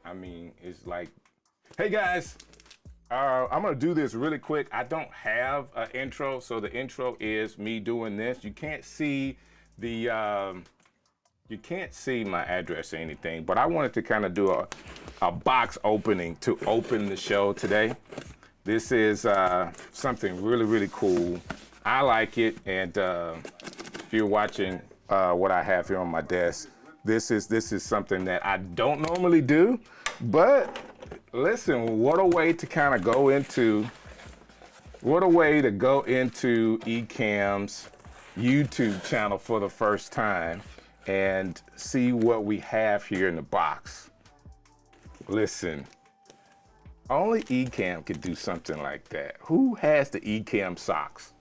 I mean, it's like, hey guys, I'm gonna do this really quick. I don't have an intro, so the intro is me doing this. You can't see the, you can't see my address or anything, but I wanted to kind of do a box opening to open the show today. This is something really, really cool. I like it, and if you're watching what I have here on my desk, this is something that I don't normally do, but listen, what a way to kind of go into, Ecamm's YouTube channel for the first time and see what we have here in the box. Listen, only Ecamm could do something like that. Who has the Ecamm socks?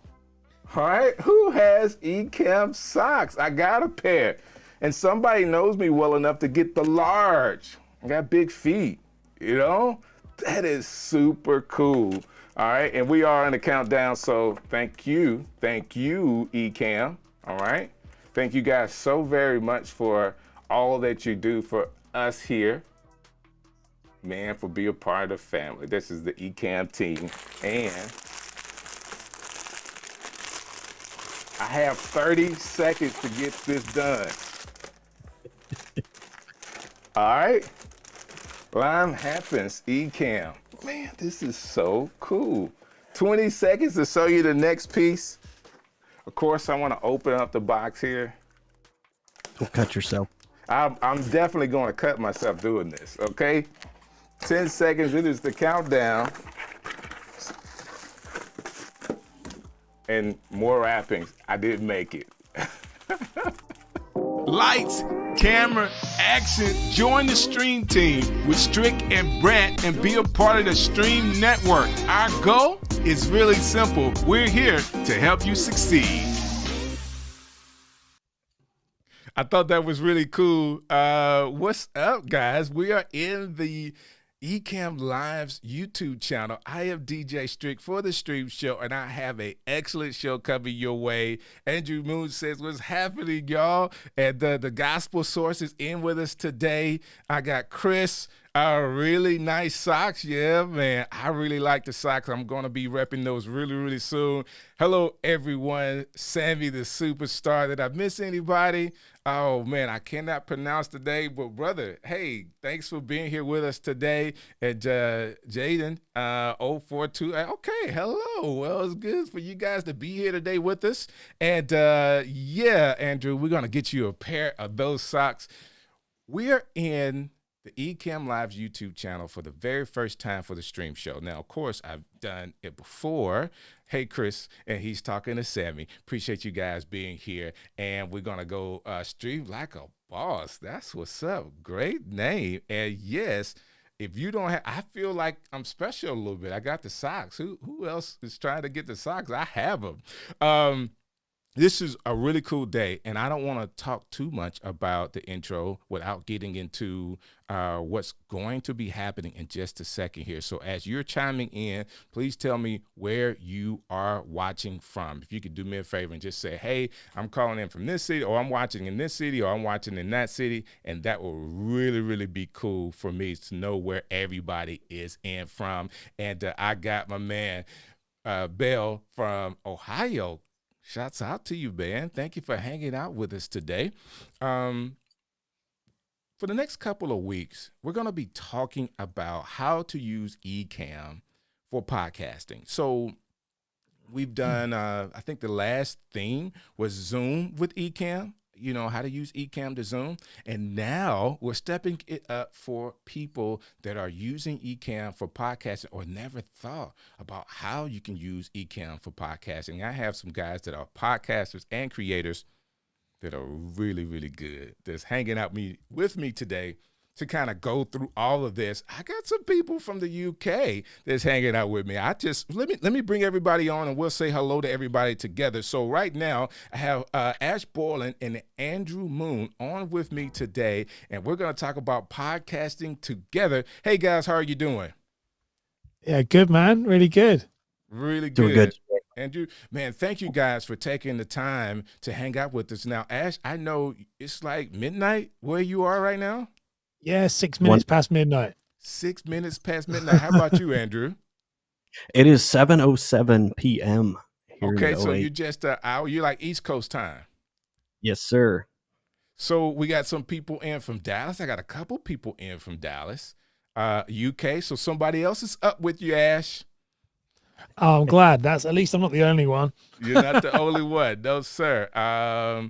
All right, who has Ecamm socks? I got a pair. And somebody knows me well enough to get the large. I got big feet, you know? That is super cool. All right, and we are in the countdown, so thank you, Ecamm, all right? Thank you guys so very much for all that you do for us here. Man, for being a part of the family. This is the Ecamm team, and I have 30 seconds to get this done. All right, Lime happens, Ecamm. Man, this is so cool. 20 seconds to show you the next piece. Of course, I want to open up the box here. Don't cut yourself. I'm definitely going to cut myself doing this, okay? 10 seconds, it is the countdown. And more wrappings. I didn't make it. Lights, camera, action. Join the stream team with Strick and Brant and be a part of the Stream Network. Our goal is really simple. We're here to help you succeed. I thought that was really cool. What's up, guys? We are in the Ecamm Live's YouTube channel. I am DJ Strick for the Stream Show, and I have an excellent show coming your way. Andrew Moon says, what's happening, y'all? And the gospel source is in with us today. I got Chris, really nice socks. Yeah, man, I really like the socks. I'm going to be repping those really, really soon. Hello, everyone. Sammy, the superstar. Did I miss anybody? Oh, man, I cannot pronounce today, but brother, hey, thanks for being here with us today. And Jaden, 042, okay, hello. Well, it's good for you guys to be here today with us. And yeah, Andrew, we're going to get you a pair of those socks. We are in the Ecamm Live's YouTube channel for the very first time for the stream show. Now, of course, I've done it before. Hey, Chris, and he's talking to Sammy. Appreciate you guys being here. And we're going to go stream like a boss. That's what's up. Great name. And yes, if you don't have, I feel like I'm special a little bit. I got the socks. Who else is trying to get the socks? I have them. This is a really cool day, and I don't want to talk too much about the intro without getting into what's going to be happening in just a second here. So as you're chiming in, please tell me where you are watching from. If you could do me a favor and just say, hey, I'm calling in from this city, or I'm watching in this city, or I'm watching in that city, and that will really, really be cool for me to know where everybody is in from. And I got my man, Bill from Ohio. Shouts out to you, man. Thank you for hanging out with us today. For the next couple of weeks, we're going to be talking about how to use Ecamm for podcasting. So we've done, I think the last theme was Zoom with Ecamm. You know, how to use Ecamm to Zoom. And now we're stepping it up for people that are using Ecamm for podcasting or never thought about how you can use Ecamm for podcasting. I have some guys that are podcasters and creators that are really, really good, that's hanging out with me today to kind of go through all of this. I got some people from the UK that's hanging out with me. Let me bring everybody on and we'll say hello to everybody together. So right now I have Ash Borland and Andrew Moon on with me today, and we're going to talk about podcasting together. Hey guys, how are you doing? Yeah, good, man. Really good. Really good. Doing good. Andrew, man, thank you guys for taking the time to hang out with us. Now, Ash, I know it's like midnight where you are right now. Yeah, 6 minutes past midnight. 6 minutes past midnight. How about you, Andrew? It is 7:07 p.m. here Okay, in so LA. you're just an hour. You're like East Coast time. Yes, sir. So we got some people in from Dallas. I got a couple people in from Dallas, UK. So somebody else is up with you, Ash. Oh, I'm glad. That's at least I'm not the only one. You're not the only one. No, sir.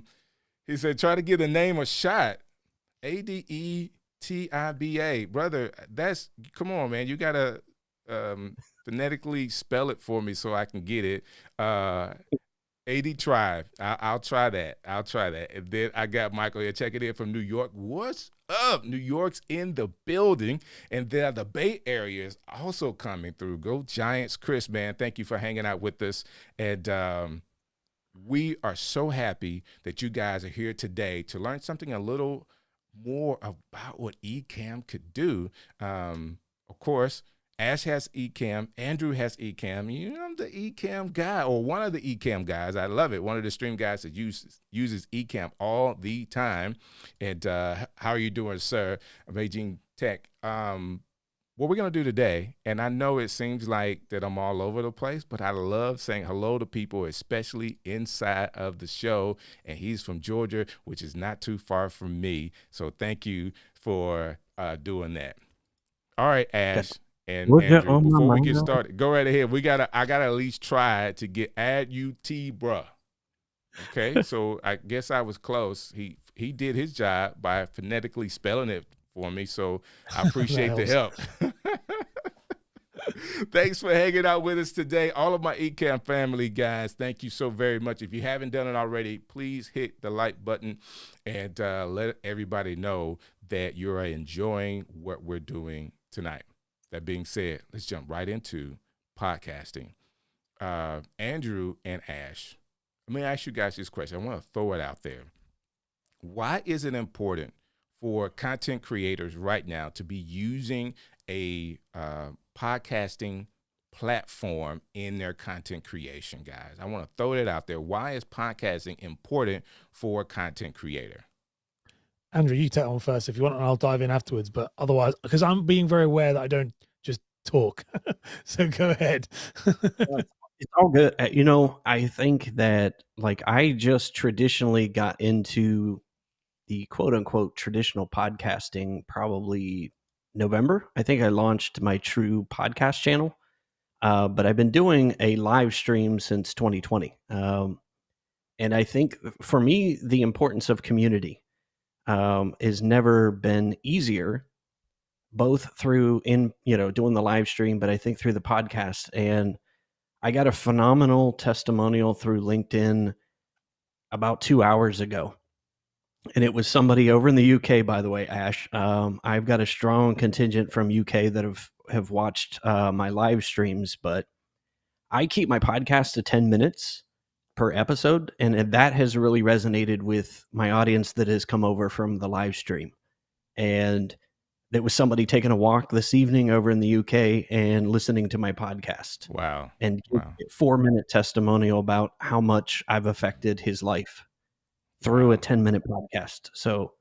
He said, try to get a name a shot. Adetiba. Brother, come on, man. You got to phonetically spell it for me so I can get it. AD Tribe. I'll try that. And then I got Michael here checking in from New York. What's up? New York's in the building. And then the Bay Area is also coming through. Go Giants. Chris, man, thank you for hanging out with us. And we are so happy that you guys are here today to learn something a little more about what Ecamm could do. Of course, Ash has Ecamm. Andrew has Ecamm. I'm the Ecamm guy, or one of the Ecamm guys. I love it. One of the stream guys that uses Ecamm all the time. And how are you doing, sir? Amazing Tech. What we're going to do today, and I know it seems like that I'm all over the place, but I love saying hello to people, especially inside of the show. And he's from Georgia, which is not too far from me. So thank you for doing that. All right, Ash and Andrew, before we get started, go right ahead. I gotta at least try to get add UT, bruh. Okay, so I guess I was close. He did his job by phonetically spelling it for me, so I appreciate the help. Thanks for hanging out with us today. All of my Ecamm family, guys, thank you so very much. If you haven't done it already, please hit the like button and let everybody know that you're enjoying what we're doing tonight. That being said, let's jump right into podcasting. Andrew and Ash, let me ask you guys this question. I want to throw it out there. Why is it important for content creators right now to be using a podcasting platform in their content creation, guys? I want to throw it out there. Why is podcasting important for a content creator? Andrew, you take on first if you want, and I'll dive in afterwards. But otherwise, because I'm being very aware that I don't just talk. So go ahead. It's all good. I think that I just traditionally got into the quote unquote traditional podcasting probably November. I think I launched my true podcast channel, but I've been doing a live stream since 2020. And I think for me, the importance of community has never been easier, both through doing the live stream, but I think through the podcast. And I got a phenomenal testimonial through LinkedIn about 2 hours ago. And it was somebody over in the UK, by the way, Ash. I've got a strong contingent from UK that have watched my live streams, but I keep my podcast to 10 minutes per episode. And that has really resonated with my audience that has come over from the live stream. And there was somebody taking a walk this evening over in the UK and listening to my podcast. Wow. And 4-minute testimonial about how much I've affected his life through a 10-minute podcast. So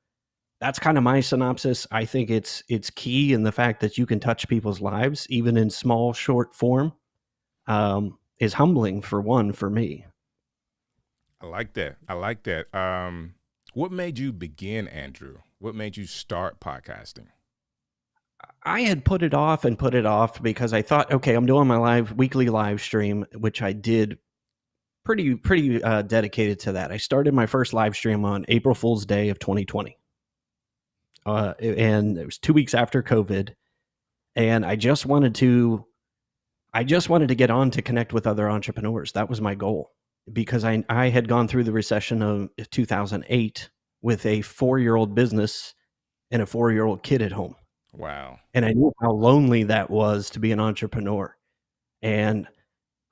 that's kind of my synopsis. I think it's key in the fact that you can touch people's lives, even in small, short form, is humbling for me. I like that. What made you begin, Andrew? What made you start podcasting? I had put it off because I thought, okay, I'm doing my weekly live stream, which I did pretty dedicated to that. I started my first live stream on April Fool's Day of 2020. And it was 2 weeks after COVID. And I just wanted to get on to connect with other entrepreneurs. That was my goal, because I had gone through the recession of 2008 with a 4-year-old business and a 4-year-old kid at home. Wow. And I knew how lonely that was to be an entrepreneur. And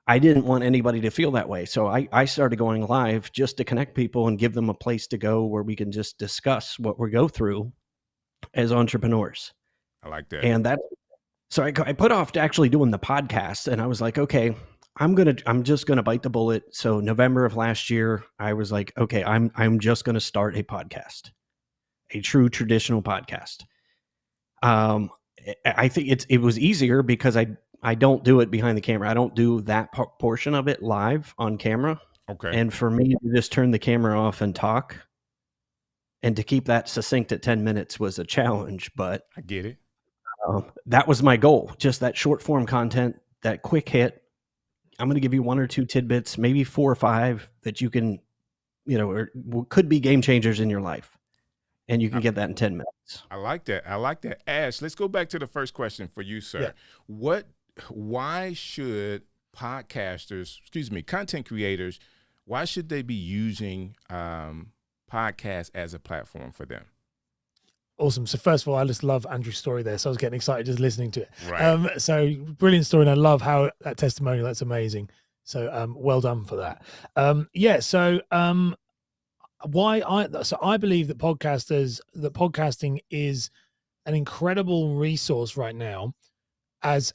I didn't want anybody to feel that way. So I started going live just to connect people and give them a place to go where we can just discuss what we go through as entrepreneurs. I like that. And so I put off to actually doing the podcast, and I was like, okay, I'm just gonna bite the bullet. So November of last year, I was like, okay, I'm just gonna start a podcast, a true traditional podcast. I think it was easier because I don't do it behind the camera. I don't do that portion of it live on camera. Okay. And for me to just turn the camera off and talk, and to keep that succinct at 10 minutes was a challenge, but I get it. that was my goal. Just that short form content, that quick hit. I'm going to give you 1 or 2 tidbits, maybe 4 or 5 that you can, or could be game changers in your life. And you can get that in 10 minutes. I like that. I like that. Ash, let's go back to the first question for you, sir. Yeah. Why should content creators, why should they be using podcasts as a platform for them? Awesome. So first of all, I just love Andrew's story there. So I was getting excited just listening to it. Right. So brilliant story. And I love how that testimonial, that's amazing. So well done for that. I believe that podcasting is an incredible resource right now as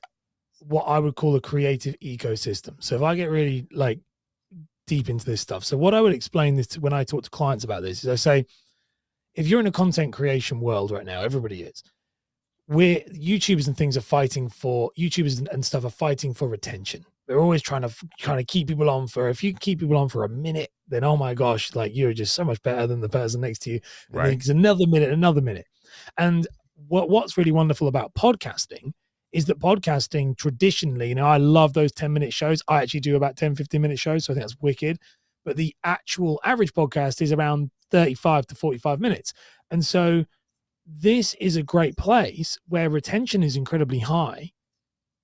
what I would call a creative ecosystem. So if I get really like deep into this stuff, so what I would explain this to when I talk to clients about this is I say, if you're in a content creation world right now, everybody is. YouTubers and things are fighting for and stuff are fighting for retention. They're always trying to keep people on if you keep people on for a minute, then oh my gosh, like you're just so much better than the person next to you. And Right. It's another minute. And what's really wonderful about podcasting is that podcasting traditionally, I love those 10-minute shows. I actually do about 10, 15-minute shows, so I think that's wicked. But the actual average podcast is around 35 to 45 minutes. And so this is a great place where retention is incredibly high.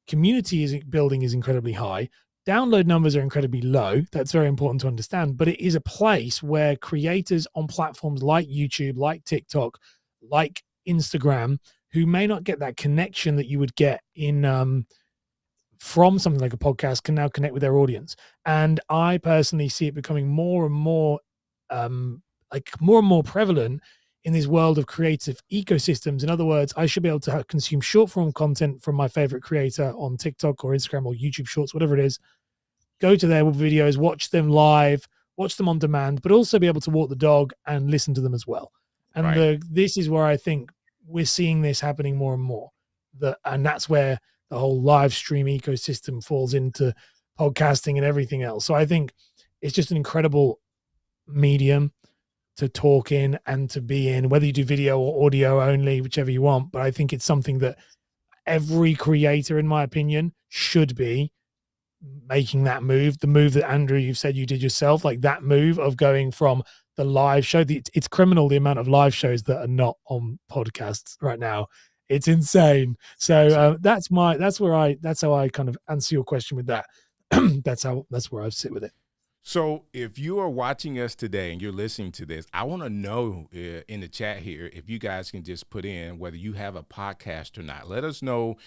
Community building is incredibly high. Download numbers are incredibly low. That's very important to understand. But it is a place where creators on platforms like YouTube, like TikTok, like Instagram, who may not get that connection that you would get in from something like a podcast, can now connect with their audience. And I personally see it becoming more and more prevalent in this world of creative ecosystems. In other words, I should be able to consume short form content from my favorite creator on TikTok or Instagram or YouTube Shorts, whatever it is, go to their videos, watch them live, watch them on demand, but also be able to walk the dog and listen to them as well. And Right. This is where I think we're seeing this happening more and more. And that's where the whole live stream ecosystem falls into podcasting and everything else. So I think it's just an incredible medium to talk in and to be in, whether you do video or audio only, whichever you want. But I think it's something that every creator, in my opinion, should be making that move. The move that Andrew, you've said you did yourself, like that move of going from the live show. It's criminal the amount of live shows that are not on podcasts right now. It's insane. So that's how I kind of answer your question with that. That's where I sit with it. So if you are watching us today and you're listening to this, I want to know in the chat here if you guys can just put in whether you have a podcast or not. Let us know,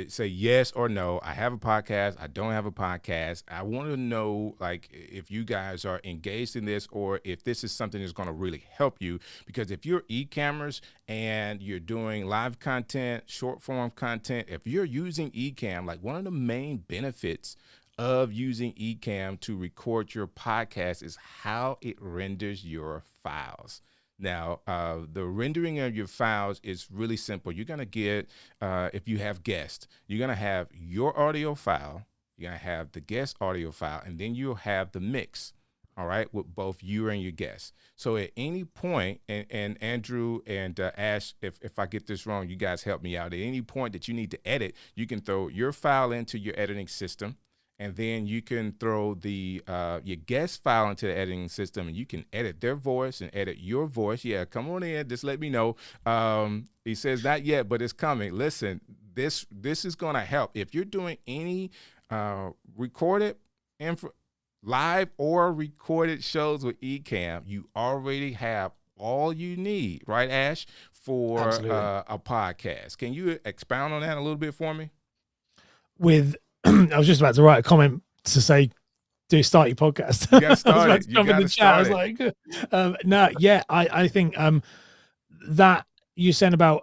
say yes or no. I have a podcast. I don't have a podcast. I want to know like if you guys are engaged in this or if this is something that's going to really help you. Because if you're Ecammers and you're doing live content, short form content, if you're using Ecamm, like one of the main benefits of using Ecamm to record your podcast is how it renders your files. Now, the rendering of your files is really simple. You're going to get, if you have guests, you're going to have your audio file, you're going to have the guest audio file, and then you'll have the mix, all right, with both you and your guests. So at any point, and Andrew and Ash, if I get this wrong, you guys help me out. At any point that you need to edit, you can throw your file into your editing system. And then you can throw the your guest file into the editing system, and you can edit their voice and edit your voice. Yeah, come on in. Just let me know. He says not yet, but it's coming. Listen, this is going to help. If you're doing any recorded live or recorded shows with Ecamm, you already have all you need, right, Ash, for a podcast. Can you expound on that a little bit for me? I was just about to write a comment to say, do start your podcast. You got started. I was about to jump in the chat. I was like, no, yeah, I think that you're saying about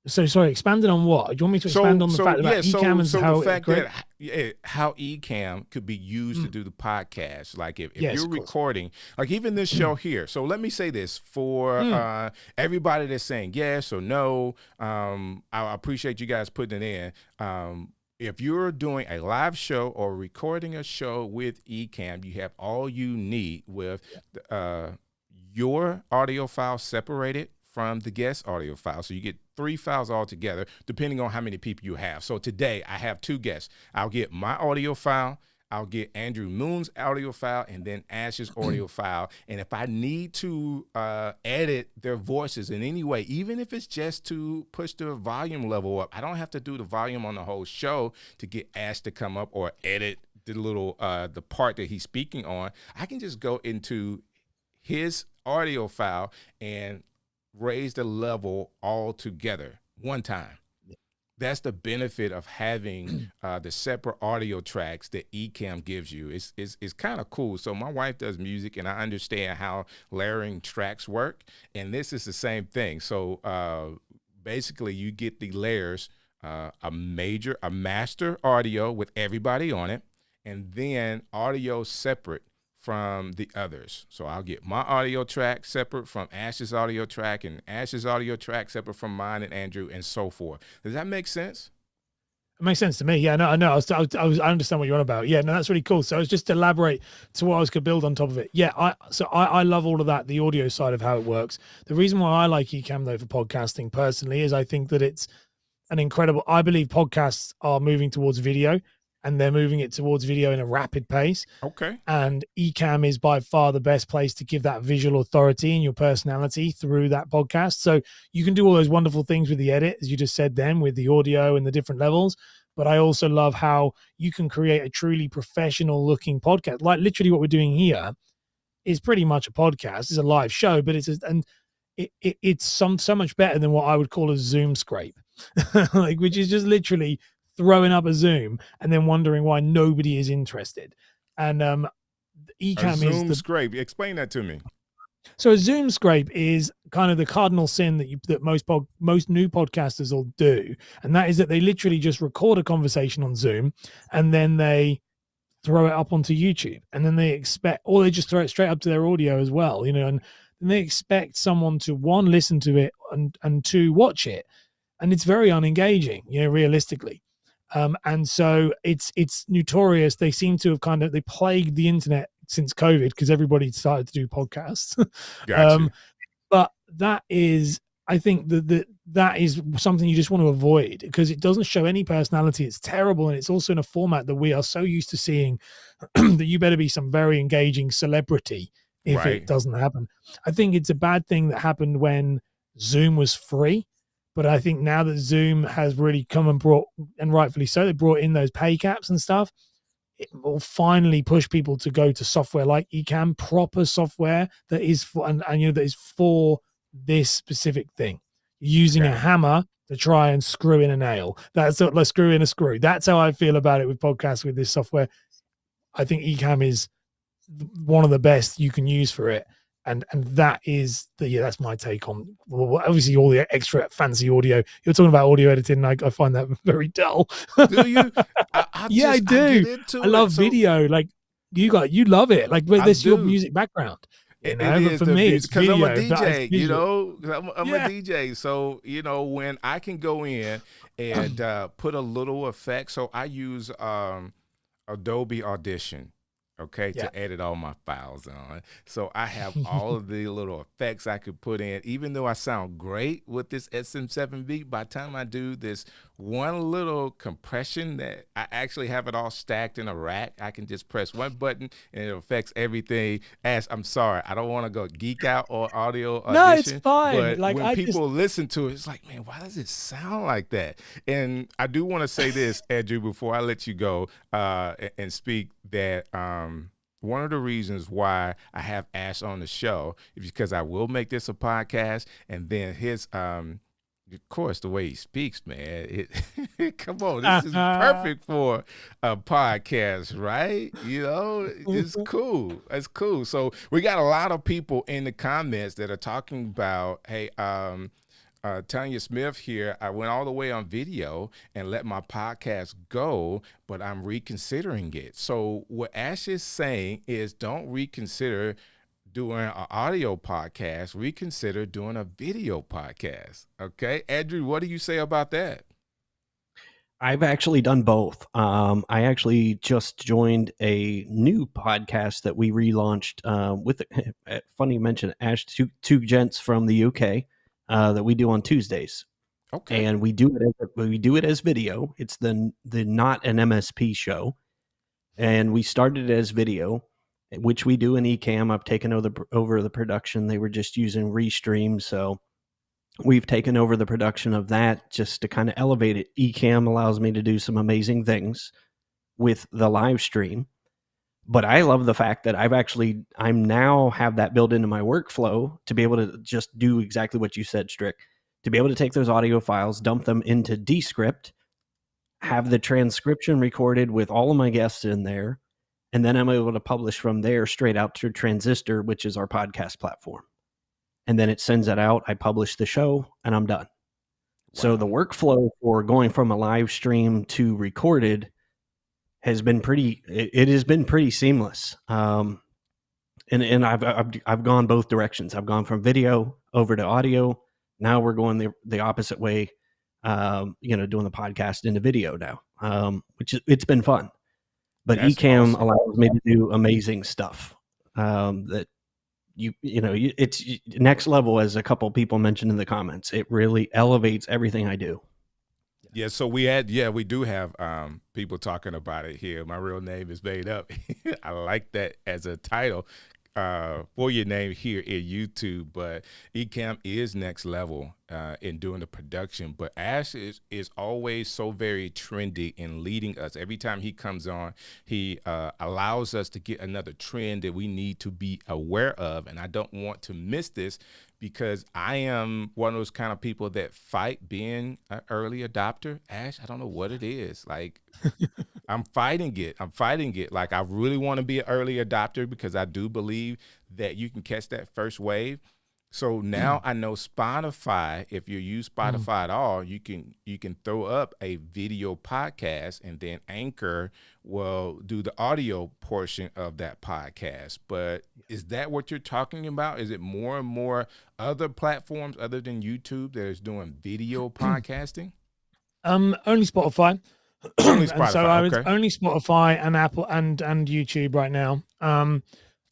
So sorry, expanded on what? Do you want me to expand on the fact about Ecamm and how the fact great? that how Ecamm could be used to do the podcast, like if Yes, you're of course. recording, like even this show here. So let me say this for everybody that's saying yes or no. I appreciate you guys putting it in. If you're doing a live show or recording a show with Ecamm, you have all you need with your audio file separated from the guest audio file. So you get 3 files all together, depending on how many people you have. So today I have 2 guests. I'll get my audio file, I'll get Andrew Moon's audio file, and then Ash's audio file. And if I need to edit their voices in any way, even if it's just to push the volume level up, I don't have to do the volume on the whole show to get Ash to come up or edit the little the part that he's speaking on. I can just go into his audio file and raise the level all together one time. That's the benefit of having the separate audio tracks that Ecamm gives you. It's kind of cool. So my wife does music, and I understand how layering tracks work, and this is the same thing. So basically, you get the layers, a master audio with everybody on it, and then audio separate from the others. So I'll get my audio track separate from Ash's audio track, and Ash's audio track separate from mine and Andrew, and so forth. Does that make sense? It makes sense to me. Yeah, no, I know. I understand what you're on about. Yeah, no, that's really cool. So it's just to elaborate to what I was going to build on top of it. Yeah, I love all of that, the audio side of how it works. The reason why I like Ecamm though for podcasting personally is I think that it's an incredible. I believe podcasts are moving towards video, and they're moving it towards video in a rapid pace. Okay. And Ecamm is by far the best place to give that visual authority and your personality through that podcast. So you can do all those wonderful things with the edit, as you just said then, with the audio and the different levels. But I also love how you can create a truly professional looking podcast. Like literally what we're doing here is pretty much a podcast. It's a live show, but it's so much better than what I would call a Zoom scrape, like, which is just literally throwing up a Zoom and then wondering why nobody is interested. And Ecamm is the scrape. Explain that to me. So a Zoom scrape is kind of the cardinal sin that most new podcasters will do, and that is that they literally just record a conversation on Zoom and then they throw it up onto YouTube, and then they just throw it straight up to their audio as well, and then they expect someone to one, listen to it, and two, watch it, and it's very unengaging, realistically. And so it's notorious. They seem to have they plagued the internet since COVID because everybody started to do podcasts. Gotcha. But that is, I think that is something you just want to avoid because it doesn't show any personality. It's terrible. And it's also in a format that we are so used to seeing that you better be some very engaging celebrity if it doesn't happen. I think it's a bad thing that happened when Zoom was free. But I think now that Zoom has really come and rightfully so, they brought in those pay caps and stuff, it will finally push people to go to software like Ecamm, proper software that is that is for this specific thing. Using a hammer to try and screw in a nail. Let's screw in a screw. That's how I feel about it with podcasts with this software. I think Ecamm is one of the best you can use for it. And that is that's my take on obviously all the extra fancy audio. You're talking about audio editing, and I find that very dull. Do you? I do. I love video. Like you love it. Like this your music background. It is for me, it's because I'm a DJ. I'm a DJ. So when I can go in and put a little effect. So I use Adobe Audition. To edit all my files on. So I have all of the little effects I could put in. Even though I sound great with this SM7B, by the time I do this one little compression that I actually have it all stacked in a rack, I can just press one button and it affects everything. I'm sorry, I don't want to go geek out on audio audition. No, it's fine. But like when people listen to it, it's like, man, why does it sound like that? And I do want to say this, Andrew, before I let you go and speak, that one of the reasons why I have Ash on the show is because I will make this a podcast, and then his of course, the way he speaks, man, come on, this is perfect for a podcast, right? It's cool. It's cool. So we got a lot of people in the comments that are talking about, hey, Tanya Smith here. I went all the way on video and let my podcast go, but I'm reconsidering it. So what Ash is saying is don't reconsider doing an audio podcast, reconsider doing a video podcast. Okay. Andrew, what do you say about that? I've actually done both. I actually just joined a new podcast that we relaunched with, funny you mention Ash, two gents from the UK that we do on Tuesdays. Okay. And we do it as video. It's the not an MSP show. And we started it as video, which we do in Ecamm. I've taken over the production. They were just using Restream, so we've taken over the production of that just to kind of elevate it. Ecamm allows me to do some amazing things with the live stream. But I love the fact that I'm now have that built into my workflow to be able to just do exactly what you said, Strick, to be able to take those audio files, dump them into Descript, have the transcription recorded with all of my guests in there, and then I'm able to publish from there straight out to Transistor, which is our podcast platform. And then it sends it out. I publish the show and I'm done. Wow. So the workflow for going from a live stream to recorded has been it has been pretty seamless. And I've gone both directions. I've gone from video over to audio. Now we're going the opposite way, doing the podcast into video now, it's been fun. But That's Ecamm awesome. allows me to do amazing stuff that it's next level, as a couple people mentioned in the comments. It really elevates everything I do. Yeah, so we do have people talking about it here. My real name is made up. I like that as a title for your name here in YouTube, but Ecamm is next level in doing the production. But Ash is always so very trendy in leading us. Every time he comes on, he allows us to get another trend that we need to be aware of. And I don't want to miss this, because I am one of those kind of people that fight being an early adopter. Ash, I don't know what it is. Like, I'm fighting it. Like, I really want to be an early adopter because I do believe that you can catch that first wave. So now I know Spotify, if you use Spotify at all, you can throw up a video podcast, and then Anchor will do the audio portion of that podcast. But is that what you're talking about? Is it more and more other platforms other than YouTube that is doing video podcasting? Only Spotify. Only Spotify. And so I was Okay. only Spotify and Apple and YouTube right now.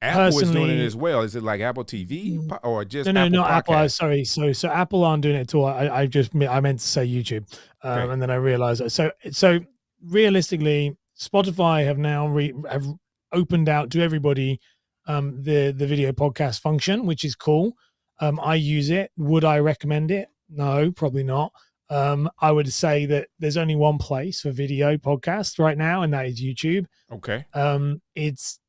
Apple is doing it as well. Is it like Apple TV or just no, Apple not Podcast? Apple. Sorry. So Apple aren't doing it at all. I meant to say YouTube, Okay. and then I realized that. So realistically, Spotify have now have opened out to everybody the video podcast function, which is cool. I use it. Would I recommend it? No, probably not. I would say that there's only one place for video podcasts right now, and that is YouTube. Okay. It's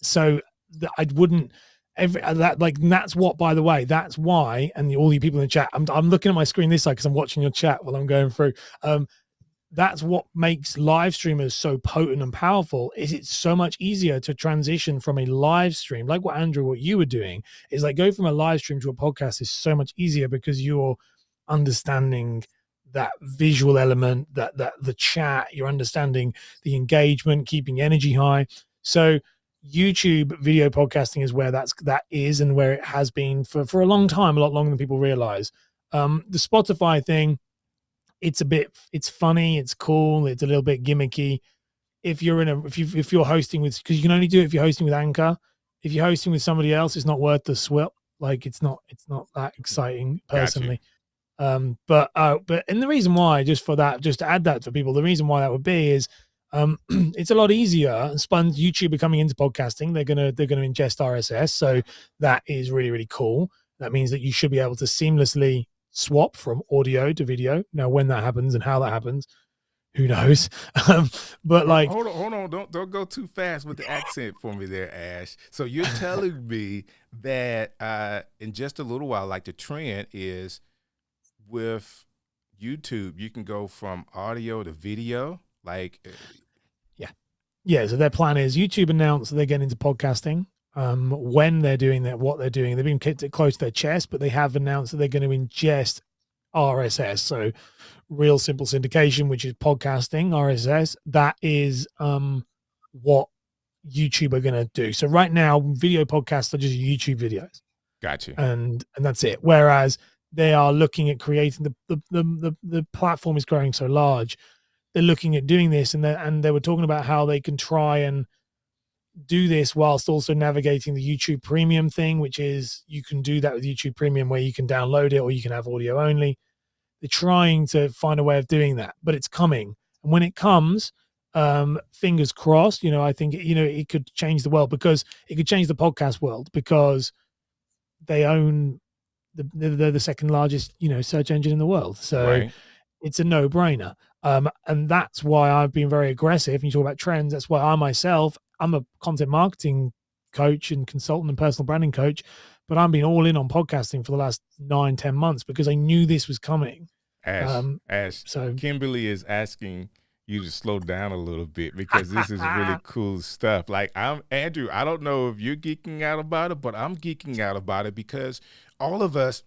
so that I wouldn't that's what, by the way, that's why. And all you people in the chat, I'm looking at my screen this side because I'm watching your chat while I'm going through. That's what makes live streamers so potent and powerful. Is it's so much easier to transition from a live stream, like what you were doing, is like go from a live stream to a podcast is so much easier because you're understanding that visual element, that the chat, you're understanding the engagement, keeping energy high. So YouTube video podcasting is where that is and where it has been for a long time, a lot longer than people realize. The Spotify thing, it's funny, it's cool, it's a little bit gimmicky. If you're hosting with, because you can only do it if you're hosting with Anchor. If you're hosting with somebody else, it's not worth the swip. Like it's not that exciting personally. Gotcha. But and the reason why, just to add that for people, the reason why that would be is it's a lot easier. YouTube are coming into podcasting. They're gonna ingest RSS, so that is really, really cool. That means that you should be able to seamlessly swap from audio to video. Now, when that happens and how that happens, who knows? But like, hold on, don't go too fast with the accent for me there, Ash. So you're telling me that in just a little while, like the trend is with YouTube, you can go from audio to video, like. Yeah, so their plan is YouTube announced that they're getting into podcasting. When they're doing that, what they're doing, they've been kept it close to their chest, but they have announced that they're going to ingest RSS. So real simple syndication, which is podcasting, RSS. That is what YouTube are going to do. So right now, video podcasts are just YouTube videos. Gotcha. And that's it. Whereas they are looking at creating the platform is growing so large. They're looking at doing this, and they were talking about how they can try and do this whilst also navigating the YouTube Premium thing, which is you can do that with YouTube Premium where you can download it or you can have audio only. They're trying to find a way of doing that, but it's coming. And when it comes, fingers crossed, I think, it could change the world, because it could change the podcast world, because they own they're the second largest, search engine in the world. So Right. it's a no-brainer. And that's why I've been very aggressive. And you talk about trends. That's why I'm a content marketing coach and consultant and personal branding coach, but I've been all in on podcasting for the last 9-10 months because I knew this was coming. Ash, So Kimberly is asking you to slow down a little bit because this is really cool stuff. Like, Andrew, I don't know if you're geeking out about it, but I'm geeking out about it because all of us,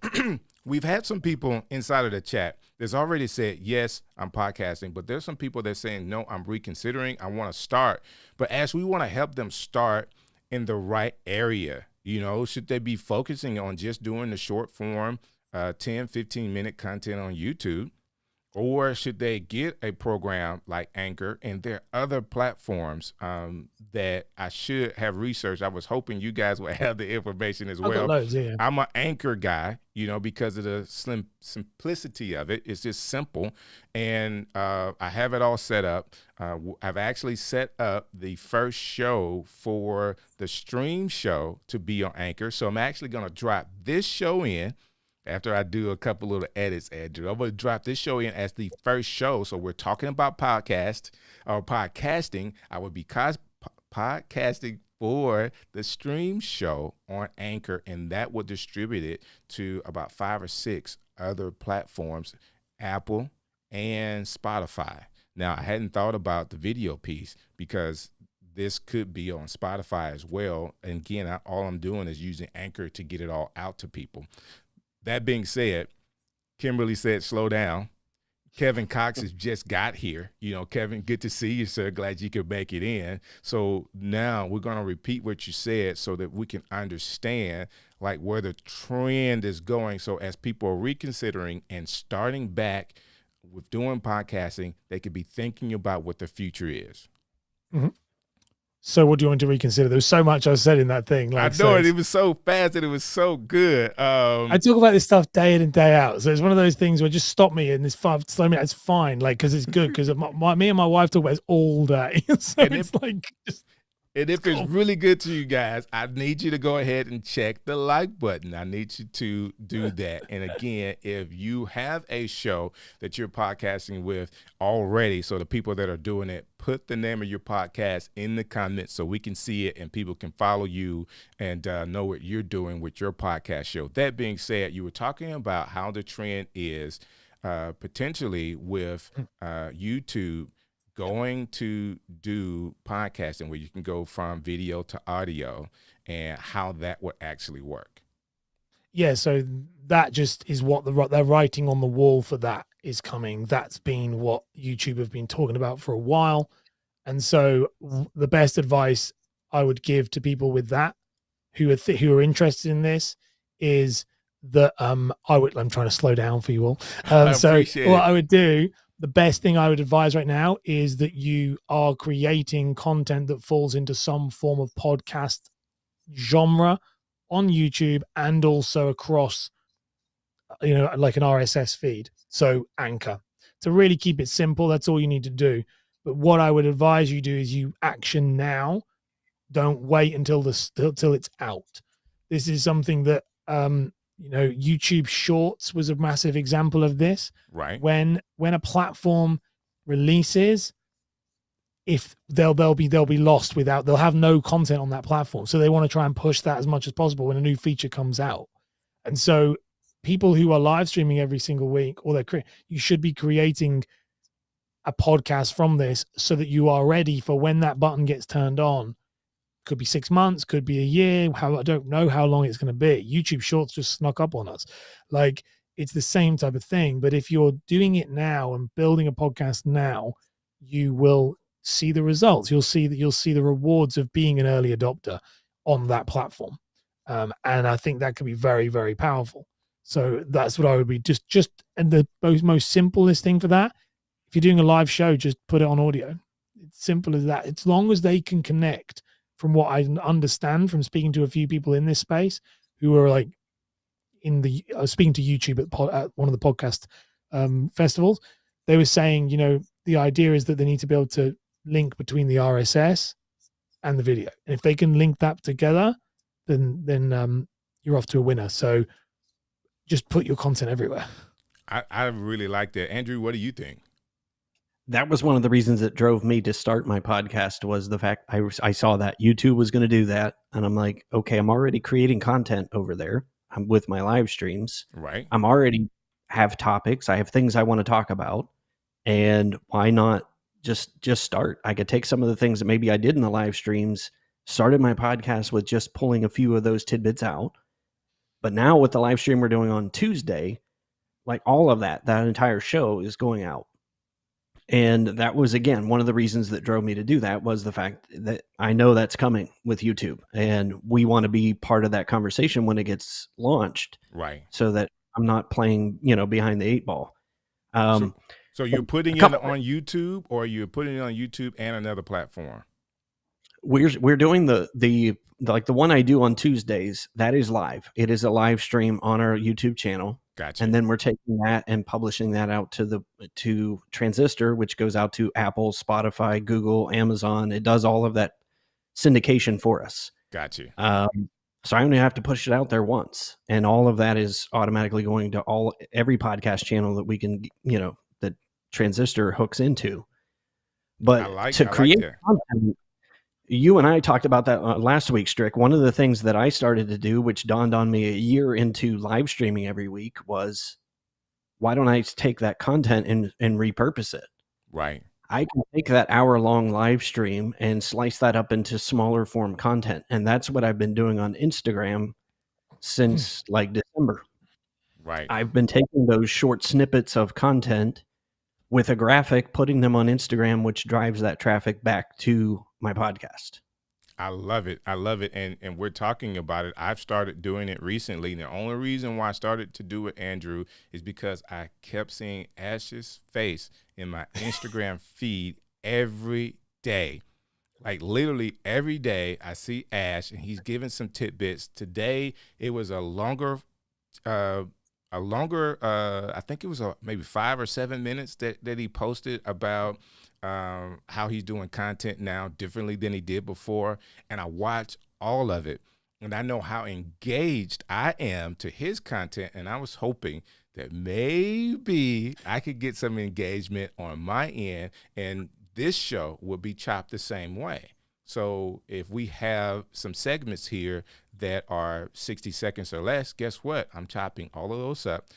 we've had some people inside of the chat that's already said, yes, I'm podcasting, but there's some people that's saying, no, I'm reconsidering. I want to start. But as we want to help them start in the right area, should they be focusing on just doing the short form, 10, 15-minute content on YouTube? Or should they get a program like Anchor? And there are other platforms that I should have researched. I was hoping you guys would have the information as I've well. got loads, yeah. I'm an Anchor guy, because of the simplicity of it. It's just simple. And I have it all set up. I've actually set up the first show for the stream show to be on Anchor. So I'm actually going to drop this show in. After I do a couple little edits, Andrew, I'm going to drop this show in as the first show. So we're talking about podcasting. I would be podcasting for the stream show on Anchor, and that would distribute it to about 5 or 6 other platforms, Apple and Spotify. Now, I hadn't thought about the video piece because this could be on Spotify as well. And again, all I'm doing is using Anchor to get it all out to people. That being said, Kimberly said, slow down. Kevin Cox has just got here. Kevin, good to see you, sir. Glad you could make it in. So now we're going to repeat what you said so that we can understand like where the trend is going. So as people are reconsidering and starting back with doing podcasting, they could be thinking about what the future is. Mm-hmm. So what do you want to reconsider? There was so much I said in that thing. I know it was so fast and it was so good. I talk about this stuff day in and day out. So it's one of those things where just stop me in this 5 slow me. It's fine. Like, cause it's good. Cause me and my wife talk about this all day. So and it's and if it's really good to you guys, I need you to go ahead and check the like button. I need you to do that. And again, if you have a show that you're podcasting with already, so the people that are doing it, put the name of your podcast in the comments so we can see it and people can follow you and know what you're doing with your podcast show. That being said, you were talking about how the trend is potentially with YouTube going to do podcasting where you can go from video to audio and how that would actually work. Yeah, so that just is what they're writing on the wall for that is coming. That's been what YouTube have been talking about for a while. And so the best advice I would give to people with that who are interested in this is that I'm trying to slow down for you all. So what I would do, the best thing I would advise right now is that you are creating content that falls into some form of podcast genre on YouTube and also across, like an RSS feed. So Anchor. To really keep it simple, that's all you need to do. But what I would advise you do is you action now. Don't wait until it's out. This is something that YouTube Shorts was a massive example of this. Right. When a platform releases, if they'll be lost they'll have no content on that platform. So they want to try and push that as much as possible when a new feature comes out. And so people who are live streaming every single week, you should be creating a podcast from this so that you are ready for when that button gets turned on. Could be 6 months, could be a year. I don't know how long it's going to be. YouTube Shorts just snuck up on us. Like, it's the same type of thing. But if you're doing it now and building a podcast now, you will see the results. You'll see the rewards of being an early adopter on that platform. And I think that can be very, very powerful. So that's what I would be just and the most simplest thing for that. If you're doing a live show, just put it on audio. It's simple as that. As long as they can connect, from what I understand from speaking to a few people in this space who are like I was speaking to YouTube at one of the podcast festivals. They were saying, the idea is that they need to be able to link between the RSS and the video. And if they can link that together, then you're off to a winner. So just put your content everywhere. I really like that. Andrew, what do you think? That was one of the reasons that drove me to start my podcast, was the fact I saw that YouTube was going to do that. And I'm like, okay, I'm already creating content over there. I'm with my live streams. Right. I'm already have topics. I have things I want to talk about. And why not just start? I could take some of the things that maybe I did in the live streams, started my podcast with just pulling a few of those tidbits out. But now with the live stream we're doing on Tuesday, like all of that entire show is going out. And that was, again, one of the reasons that drove me to do that, was the fact that I know that's coming with YouTube, and we want to be part of that conversation when it gets launched. Right. So that I'm not playing, behind the 8 ball. So you're putting it on YouTube, or you're putting it on YouTube and another platform? We're doing the one I do on Tuesdays. That is live. It is a live stream on our YouTube channel. Gotcha. And then we're taking that and publishing that out to Transistor, which goes out to Apple, Spotify, Google, Amazon. It does all of that syndication for us. Gotcha. So I only have to push it out there once, and all of that is automatically going to every podcast channel that we can, that Transistor hooks into. But to create content, you and I talked about that last week, Strick. One of the things that I started to do, which dawned on me a year into live streaming every week, was, why don't I take that content and repurpose it? Right. I can take that hour-long live stream and slice that up into smaller form content. And that's what I've been doing on Instagram since like December. Right. I've been taking those short snippets of content with a graphic, putting them on Instagram, which drives that traffic back to my podcast. I love it. I love it. And we're talking about it. I've started doing it recently. And the only reason why I started to do it, Andrew, is because I kept seeing Ash's face in my Instagram feed every day. Like literally every day I see Ash, and he's giving some tidbits. Today it was a longer, I think it was maybe 5 or 7 minutes that he posted about how he's doing content now differently than he did before. And I watch all of it, and I know how engaged I am to his content. And I was hoping that maybe I could get some engagement on my end, and this show will be chopped the same way. So if we have some segments here that are 60 seconds or less, guess what? I'm chopping all of those up,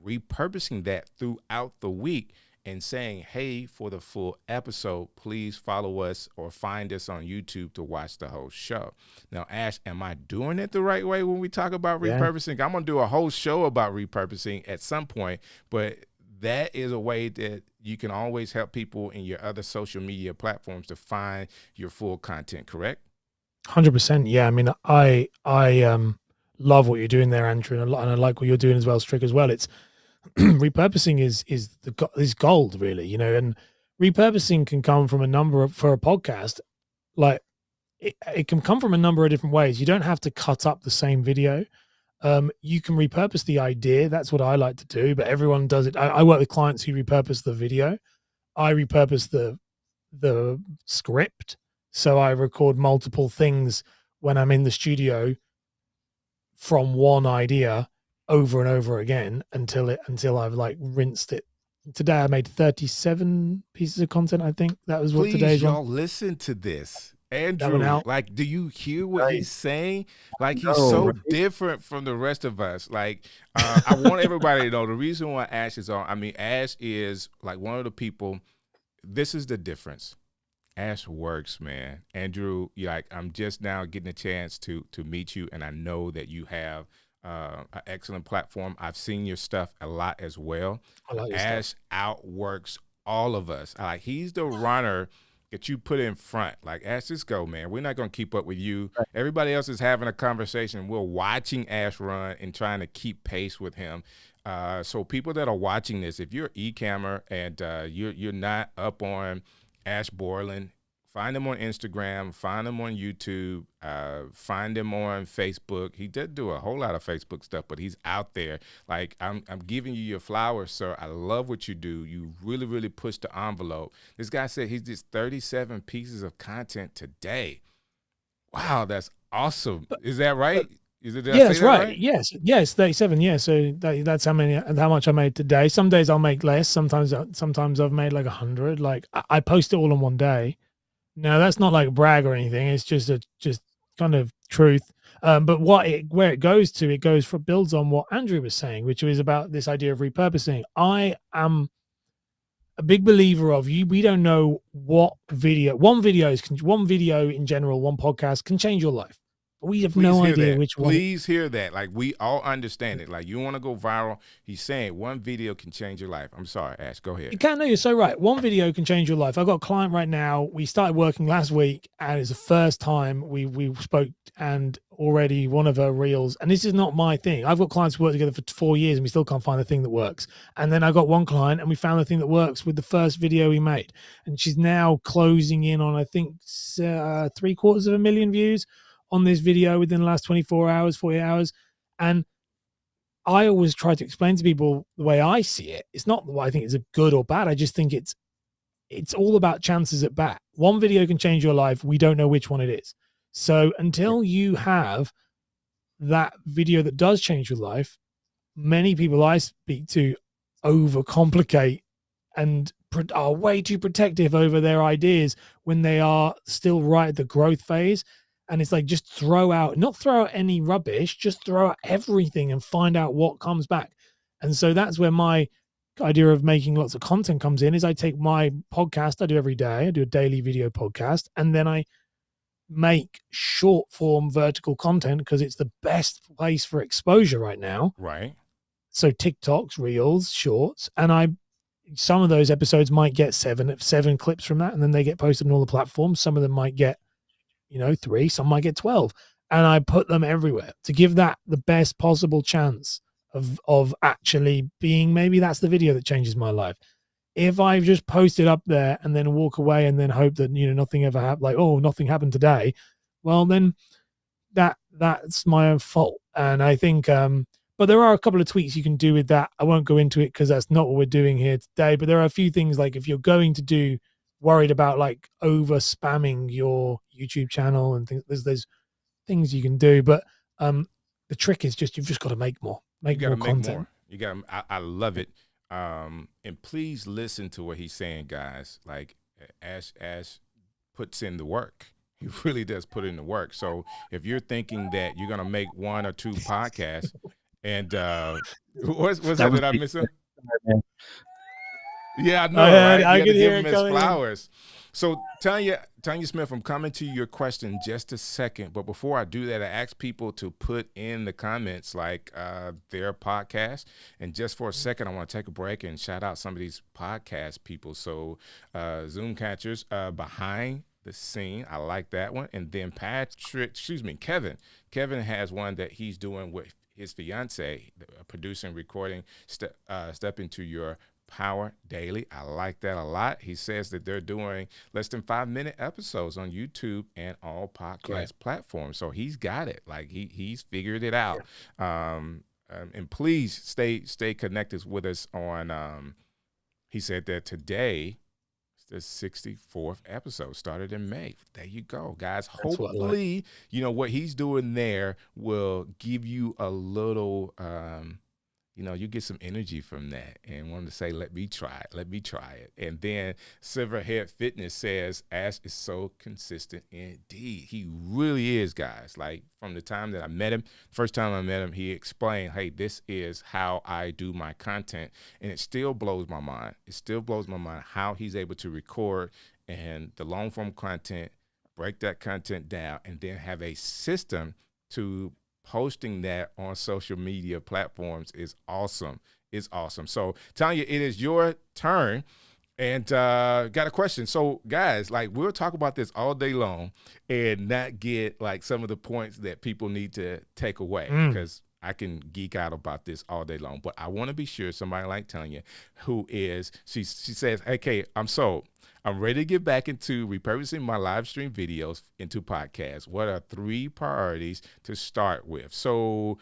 repurposing that throughout the week, and saying, hey, for the full episode, please follow us or find us on YouTube to watch the whole show. Now, Ash, am I doing it the right way when we talk about repurposing? I'm going to do a whole show about repurposing at some point, but that is a way that you can always help people in your other social media platforms to find your full content, correct? 100%. Yeah. I mean, I love what you're doing there, Andrew, and I like what you're doing as well, Strick, as well. It's repurposing is gold, really, and repurposing can come from for a podcast, like it can come from a number of different ways. You don't have to cut up the same video. You can repurpose the idea. That's what I like to do, but everyone does it. I work with clients who repurpose the video. I repurpose the script. So I record multiple things when I'm in the studio from one idea over and over again until I've like rinsed it. Today I made 37 pieces of content. I think that was what today's one. Y'all listen to this. Andrew, like, do you hear what he's saying? Like, he's so different from the rest of us. Like, I want everybody to know the reason why Ash is on. I mean, Ash is like one of the people. This is the difference. Ash works, man. Andrew, I'm just now getting a chance to meet you, and I know that you have an excellent platform. I've seen your stuff a lot as well. I like your Ash stuff. outworks all of us. Like, he's the runner that you put in front. Like, Ash, just go, man. We're not going to keep up with you. Right. Everybody else is having a conversation. We're watching Ash run and trying to keep pace with him. So people that are watching this, if you're Ecamm and you're not up on Ash Borland, find him on Instagram, find him on YouTube, find him on Facebook. He did do a whole lot of Facebook stuff, but he's out there. Like, I'm giving you your flowers, sir. I love what you do. You really, really push the envelope. This guy said he did 37 pieces of content today. Wow, that's awesome. Is that right? Did I Yeah, say that's that right. Yes, 37. Yeah, so that's how much I made today. Some days I'll make less. Sometimes I've made like 100. Like, I post it all in one day. No, that's not like a brag or anything. It's just kind of truth. But where it goes to, builds on what Andrew was saying, which was about this idea of repurposing. I am a big believer of you. We don't know what one video in general, one podcast can change your life. We have no idea which one. Please hear that. Like, we all understand it. Like, you want to go viral. He's saying one video can change your life. I'm sorry, Ash. Go ahead. You can't know. You're so right. One video can change your life. I've got a client right now. We started working last week, and it's the first time we spoke, and already one of her reels. And this is not my thing. I've got clients who work together for 4 years, and we still can't find the thing that works. And then I got one client, and we found the thing that works with the first video we made. And she's now closing in on, I think, 750,000 views on this video within the last 24 hours, 40 hours. And I always try to explain to people the way I see it. It's not what I think is a good or bad. I just think it's all about chances at bat. One video can change your life. We don't know which one it is. So until you have that video that does change your life, many people I speak to overcomplicate and are way too protective over their ideas when they are still right at the growth phase. And it's like, just not throw out any rubbish, just throw out everything and find out what comes back. And so that's where my idea of making lots of content comes in, is I take my podcast I do every day. I do a daily video podcast, and then I make short form vertical content because it's the best place for exposure right now. Right. So TikToks, Reels, Shorts, and some of those episodes might get seven clips from that, and then they get posted on all the platforms. Some of them might get 3, some might get 12, and I put them everywhere to give that the best possible chance of actually being, maybe that's the video that changes my life. If I just post it up there and then walk away and then hope that nothing ever happened, like, oh, nothing happened today, well, then that's my own fault. And I think but there are a couple of tweaks you can do with that. I won't go into it because that's not what we're doing here today, but there are a few things, like if you're going to do worried about like over spamming your YouTube channel and things, there's things you can do, but the trick is you've just got to make more content. You got I love it. And please listen to what he's saying, guys. Like, Ash puts in the work. He really does put in the work. So if you're thinking that you're gonna make 1 or 2 podcasts, and what's that? Did I miss him? Yeah, I know. Right? I could hear him his flowers. So Tanya Smith, I'm coming to your question in just a second. But before I do that, I ask people to put in the comments like their podcast. And just for a second, I want to take a break and shout out some of these podcast people. So Zoom Catchers, Behind the Scene. I like that one. And then Kevin. Kevin has one that he's doing with his fiance, producing, recording, Step Into Your Power Daily. I like that a lot. He says that they're doing less than 5-minute episodes on YouTube and all podcast platforms. So he's got it. Like he's figured it out. Yeah. And please stay connected with us on. He said that today is the 64th episode, started in May. There you go, guys. That's hopefully, what he's doing there will give you a little. You get some energy from that and wanted to say, let me try it. And then Silverhead Fitness says, Ash is so consistent indeed. He really is, guys. Like, from the time that I met him, first time I met him, he explained, hey, this is how I do my content. And it still blows my mind. It still blows my mind how he's able to record and the long form content, break that content down, and then have a system to posting that on social media platforms is awesome. It's awesome. So Tanya, it is your turn. And got a question. So guys, like, we'll talk about this all day long and not get like some of the points that people need to take away, because I can geek out about this all day long. But I want to be sure somebody like Tanya, who is, she says, okay, I'm sold. I'm ready to get back into repurposing my live stream videos into podcasts. What are 3 priorities to start with? So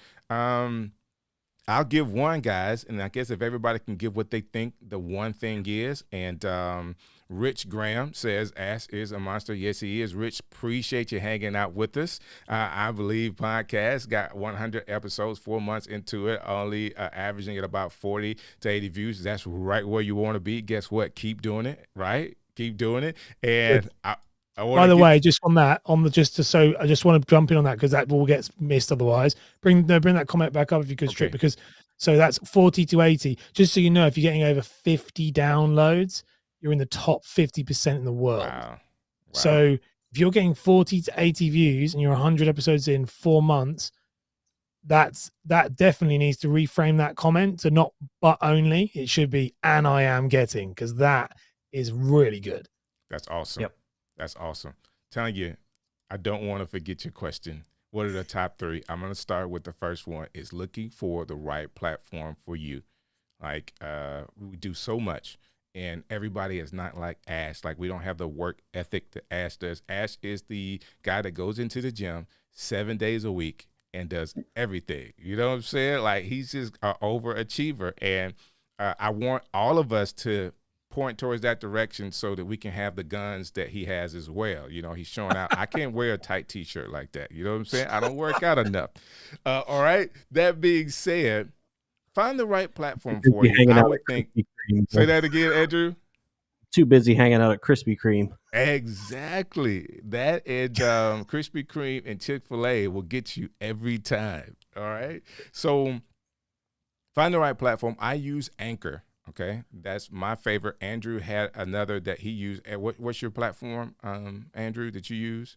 I'll give one, guys, and I guess if everybody can give what they think the one thing is. And Rich Graham says, Ash is a monster. Yes, he is. Rich, appreciate you hanging out with us. I believe podcast got 100 episodes, 4 months into it, only averaging at about 40 to 80 views. That's right where you want to be. Guess what? Keep doing it, right? Keep doing it. And by the way, just on that, I just want to jump in on that because that all gets missed otherwise. Bring that comment back up if you could, Strick, because so that's 40 to 80. Just so you know, if you're getting over 50 downloads, you're in the top 50% in the world. Wow. So if you're getting 40 to 80 views and you're 100 episodes in 4 months, that definitely needs to reframe that comment to not but only. It should be and I am getting, because that is really good. That's awesome. Yep. That's awesome. Telling you, I don't want to forget your question. What are the top 3? I'm going to start with the first one, is looking for the right platform for you. Like, we do so much, and everybody is not like Ash. Like, we don't have the work ethic that Ash does. Ash is the guy that goes into the gym 7 days a week and does everything. You know what I'm saying? Like, he's just an overachiever. And I want all of us to point towards that direction so that we can have the guns that he has as well. You know, he's showing out. I can't wear a tight t-shirt like that. You know what I'm saying? I don't work out enough. All right. That being said, find the right platform for you. I would think. Say that again, Andrew. Too busy hanging out at Krispy Kreme. Exactly. That and Krispy Kreme and Chick-fil-A will get you every time. All right. So find the right platform. I use Anchor. Okay, that's my favorite. Andrew had another that he used. What's your platform, Andrew, that you use?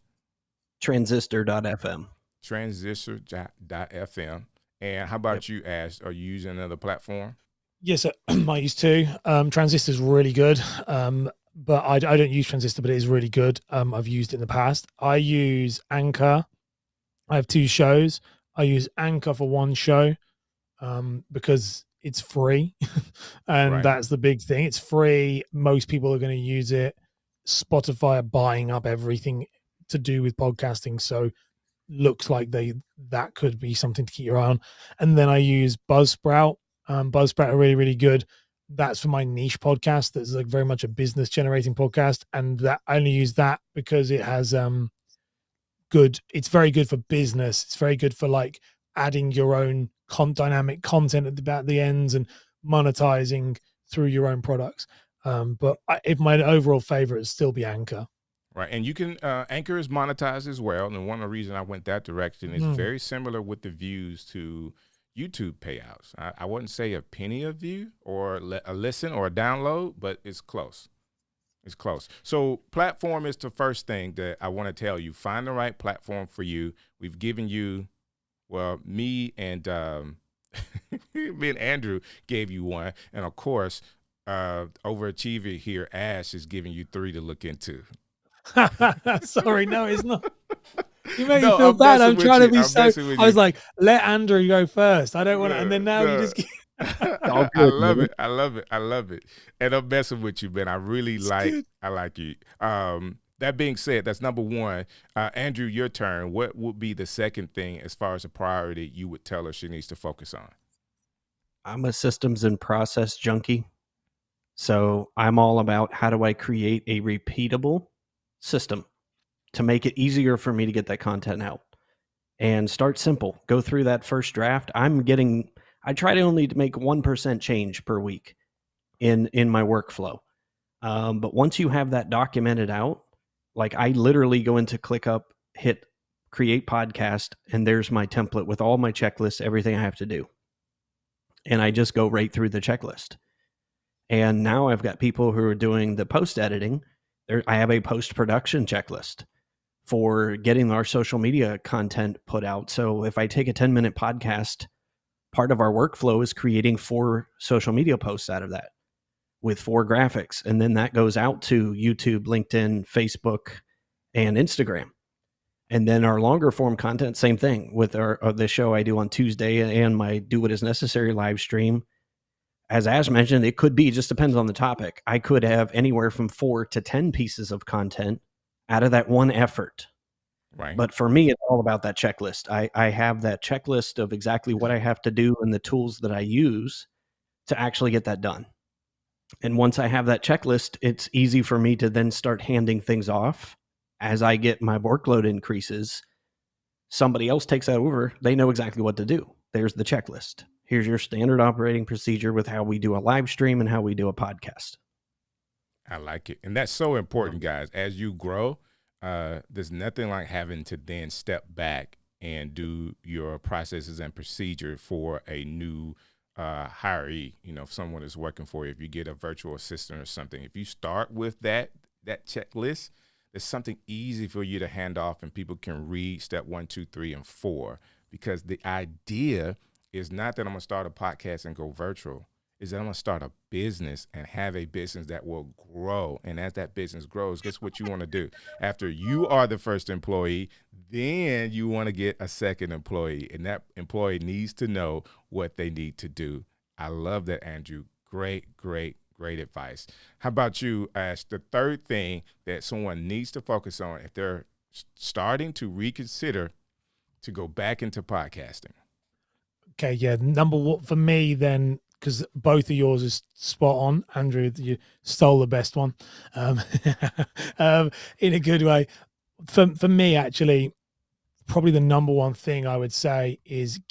Transistor.fm. Transistor.fm. And how about you, Ash? Are you using another platform? Yes, I used to. Transistor's really good, but I don't use Transistor, but it is really good. I've used it in the past. I use Anchor. I have 2 shows. I use Anchor for one show because it's free. And that's the big thing. It's free. Most people are going to use it. Spotify are buying up everything to do with podcasting. So looks like that could be something to keep your eye on. And then I use Buzzsprout. Buzzsprout are really, really good. That's for my niche podcast. That's like very much a business generating podcast. And that I only use that because it has it's very good for business. It's very good for like adding your own dynamic content at the ends and monetizing through your own products. But if my overall favorite would still be Anchor. Right. And you can, Anchor is monetized as well. And one of the reasons I went that direction is very similar with the views to YouTube payouts. I wouldn't say a penny a view or a listen or a download, but it's close. It's close. So platform is the first thing that I want to tell you. Find the right platform for you. We've given you, well, me and Andrew gave you one. And of course, overachiever here, Ash, is giving you 3 to look into. Sorry, no, it's not. You make me feel bad. I'm trying to be I was like, let Andrew go first. I don't want to. And then now you just. I love it. I love it. I love it. And I'm messing with you, man. I really I like you. That being said, that's number 1. Andrew, your turn. What would be the second thing as far as a priority you would tell her she needs to focus on? I'm a systems and process junkie. So I'm all about how do I create a repeatable system to make it easier for me to get that content out. And start simple. Go through that first draft. I try to only make 1% change per week in my workflow. But once you have that documented out, like I literally go into ClickUp, hit create podcast, and there's my template with all my checklists, everything I have to do. And I just go right through the checklist. And now I've got people who are doing the post editing. I have a post-production checklist for getting our social media content put out. So if I take a 10-minute podcast, part of our workflow is creating 4 social media posts out of that with 4 graphics. And then that goes out to YouTube, LinkedIn, Facebook, and Instagram. And then our longer form content, same thing with the show I do on Tuesday and my Do What Is Necessary live stream. As Ash mentioned, it could be, just depends on the topic. I could have anywhere from 4 to 10 pieces of content out of that one effort. Right. But for me, it's all about that checklist. I have that checklist of exactly what I have to do and the tools that I use to actually get that done. And once I have that checklist, it's easy for me to then start handing things off. As I get my workload increases, somebody else takes that over. They know exactly what to do. There's the checklist. Here's your standard operating procedure with how we do a live stream and how we do a podcast. I like it. And that's so important, guys. As you grow, there's nothing like having to then step back and do your processes and procedure for a new hiree. You know, if someone is working for you, if you get a virtual assistant or something, if you start with that checklist, there's something easy for you to hand off and people can read step 1, 2, 3, and 4, because the idea is not that I'm going to start a podcast and go virtual. Is that I'm going to start a business and have a business that will grow. And as that business grows, guess what you want to do? After you are the first employee, then you want to get a second employee. And that employee needs to know what they need to do. I love that, Andrew. Great advice. How about you, Ash? The third thing that someone needs to focus on if they're starting to reconsider to go back into podcasting. Okay, yeah. Number one for me then, because both of yours is spot on. Andrew, you stole the best one in a good way. For me, actually, probably the number one thing I would say is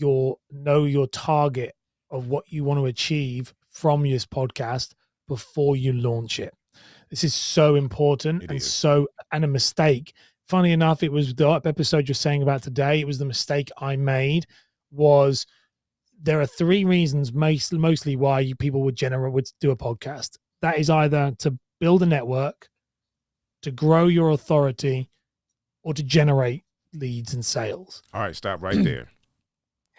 know your target of what you want to achieve from this podcast before you launch it. This is so important and a mistake. Funny enough, it was the episode you're saying about today. It was the mistake I made. Was there are 3 reasons mostly why people would do a podcast. That is either to build a network, to grow your authority, or to generate leads and sales. All right, stop right there.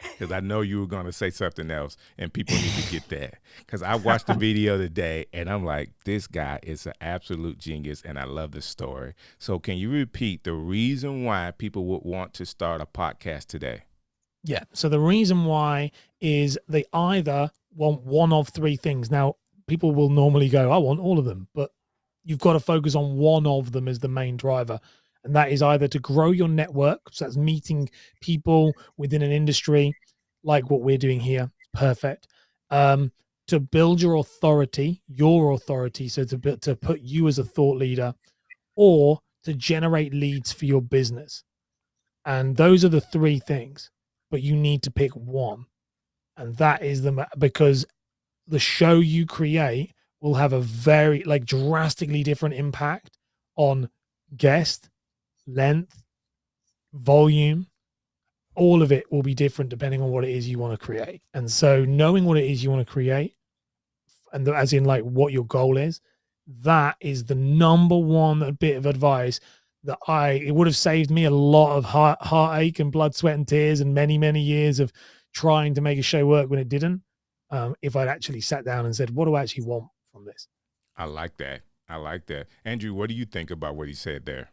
Because I know you were going to say something else, and people need to get that. Because I watched the video today, and I'm like, this guy is an absolute genius, and I love the story. So can you repeat the reason why people would want to start a podcast today? Yeah. So the reason why is they either want one of 3 things. Now, people will normally go, I want all of them, but you've got to focus on one of them as the main driver. And that is either to grow your network. So that's meeting people within an industry like what we're doing here. Perfect. To build your authority. So to put you as a thought leader, or to generate leads for your business. And those are the 3 things. But you need to pick one, and that is because the show you create will have a very drastically different impact on guest, length, volume. All of it will be different depending on what it is you want to create. And so knowing what it is you want to create, and as in what your goal is, that is the number one bit of advice that it would have saved me a lot of heartache and blood, sweat, and tears, and many, many years of trying to make a show work when it didn't. If I'd actually sat down and said, what do I actually want from this? I like that. Andrew, what do you think about what he said there?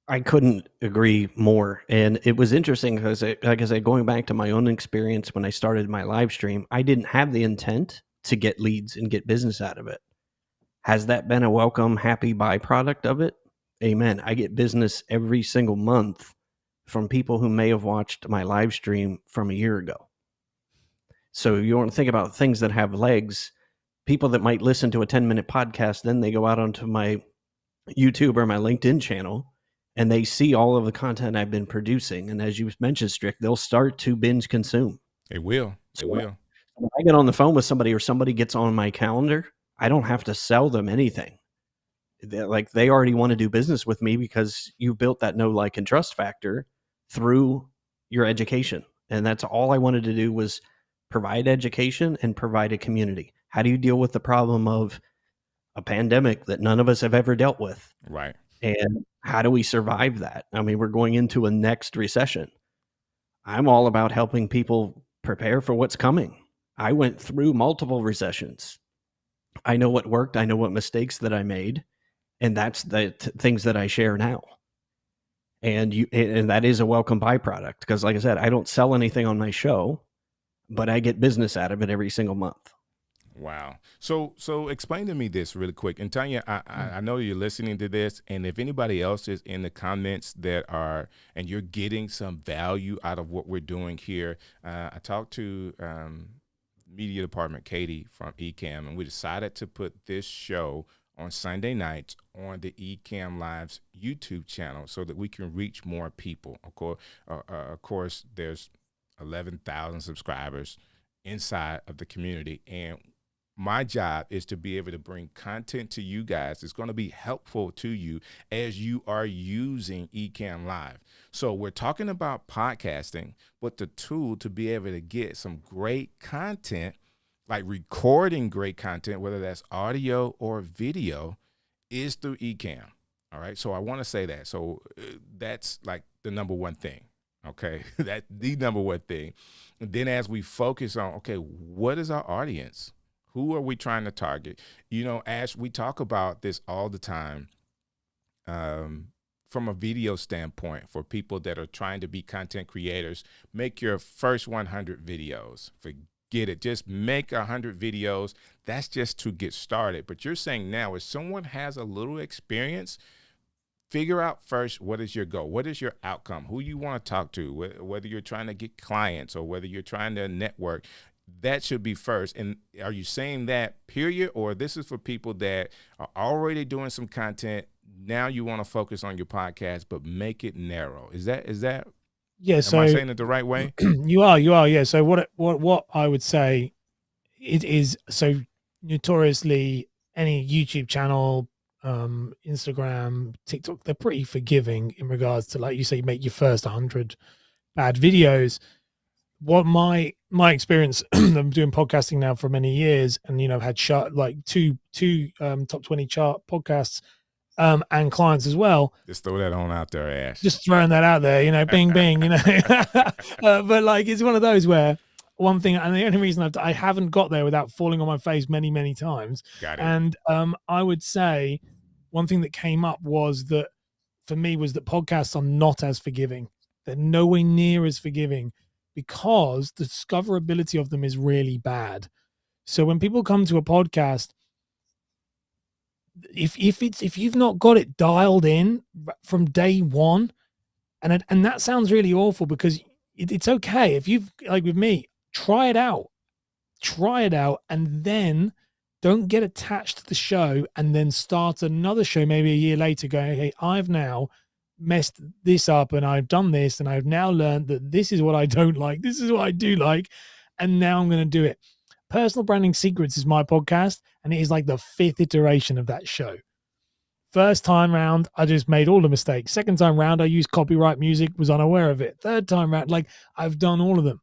I couldn't agree more. And it was interesting because, like I said, going back to my own experience when I started my live stream, I didn't have the intent to get leads and get business out of it. Has that been a welcome, happy byproduct of it? Amen. I get business every single month from people who may have watched my live stream from a year ago. So you want to think about things that have legs. People that might listen to a 10-minute podcast, then they go out onto my YouTube or my LinkedIn channel, and they see all of the content I've been producing. And as you mentioned, Strick, they'll start to binge consume. It will. When I get on the phone with somebody or somebody gets on my calendar, I don't have to sell them anything. They already want to do business with me because you built that know, like, and trust factor through your education. And that's all I wanted to do was provide education and provide a community. How do you deal with the problem of a pandemic that none of us have ever dealt with? Right. And how do we survive that? I mean, we're going into a next recession. I'm all about helping people prepare for what's coming. I went through multiple recessions. I know what worked. I know what mistakes that I made. And that's the things that I share now. And that is a welcome byproduct, because like I said, I don't sell anything on my show, but I get business out of it every single month. Wow. So explain to me this really quick. And Tanya, I know you're listening to this, and if anybody else is in the comments that are, and you're getting some value out of what we're doing here, I talked to media department Katie from Ecamm, and we decided to put this show on Sunday nights on the Ecamm Live's YouTube channel so that we can reach more people. Of course, there's 11,000 subscribers inside of the community, and my job is to be able to bring content to you guys that's going to be helpful to you as you are using Ecamm Live. So we're talking about podcasting, but the tool to be able to get some great content, like recording great content, whether that's audio or video, is through Ecamm. All right. So I want to say that. So that's like the number one thing. Okay. That's the number one thing. And then as we focus on, okay, what is our audience? Who are we trying to target? You know, Ash, we talk about this all the time from a video standpoint for people that are trying to be content creators. Make your first 100 videos. Forget it. Just make 100 videos. That's just to get started. But you're saying now, if someone has a little experience, figure out first, what is your goal? What is your outcome? Who you want to talk to, whether you're trying to get clients or whether you're trying to network. That should be first. And are you saying that period, or this is for people that are already doing some content? Now you want to focus on your podcast, but make it narrow. Is that? Yeah. Am I saying it the right way? You are. Yeah. So what I would say, it is, so notoriously any YouTube channel, Instagram, TikTok, they're pretty forgiving in regards to, like you say, you make your first 100 bad videos. What my experience, I'm doing podcasting now for many years, and I've had two top 20 chart podcasts, and clients as well. Just throw that on out there, Ash. Just throwing that out there, bing bing, but like, it's one of those where one thing, and the only reason I haven't got there without falling on my face many times. Got it. And I would say one thing that came up was that for me was that podcasts are not as forgiving. They're nowhere near as forgiving, because the discoverability of them is really bad. So when people come to a podcast, if you've not got it dialed in from day one, and that sounds really awful, because it's okay if you've, like with me, try it out, and then don't get attached to the show and then start another show maybe a year later going, hey, I've now messed this up and I've done this and I've now learned that this is what I don't like, this is what I do like, and now I'm going to do it. Personal Branding Secrets is my podcast, and it is like the 5th iteration of that show. First time round, I just made all the mistakes. Second time round, I used copyright music, was unaware of it. Third time round, like, I've done all of them.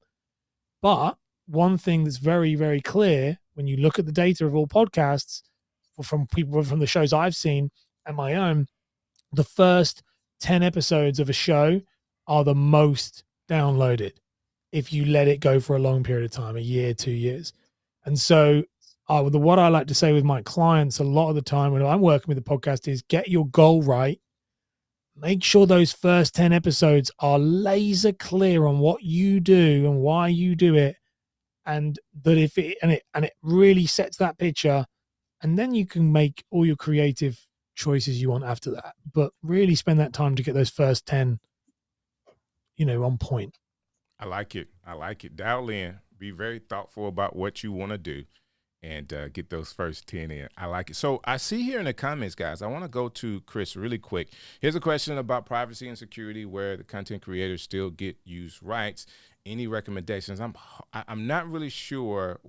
But one thing that's very, very clear when you look at the data of all podcasts, from people from the shows I've seen and my own, the first 10 episodes of a show are the most downloaded if you let it go for a long period of time, a year, 2 years. And so what I like to say with my clients a lot of the time when I'm working with the podcast is, get your goal right. Make sure those first 10 episodes are laser clear on what you do and why you do it. And that it really sets that picture, and then you can make all your creative choices you want after that. But really spend that time to get those first 10, on point. I like it. Dial in. Be very thoughtful about what you want to do, and get those first 10 in. I like it. So I see here in the comments, guys, I want to go to Chris really quick. Here's a question about privacy and security where the content creators still get use rights. Any recommendations? I'm not really sure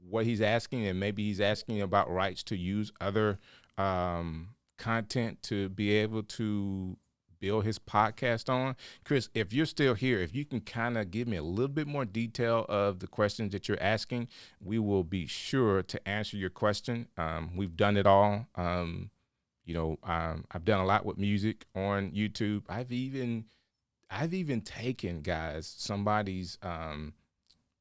what he's asking, and maybe he's asking about rights to use other content to be able to build his podcast on. Chris, if you're still here, if you can kind of give me a little bit more detail of the questions that you're asking, we will be sure to answer your question. We've done it all. I've done a lot with music on YouTube. I've even taken, guys, somebody's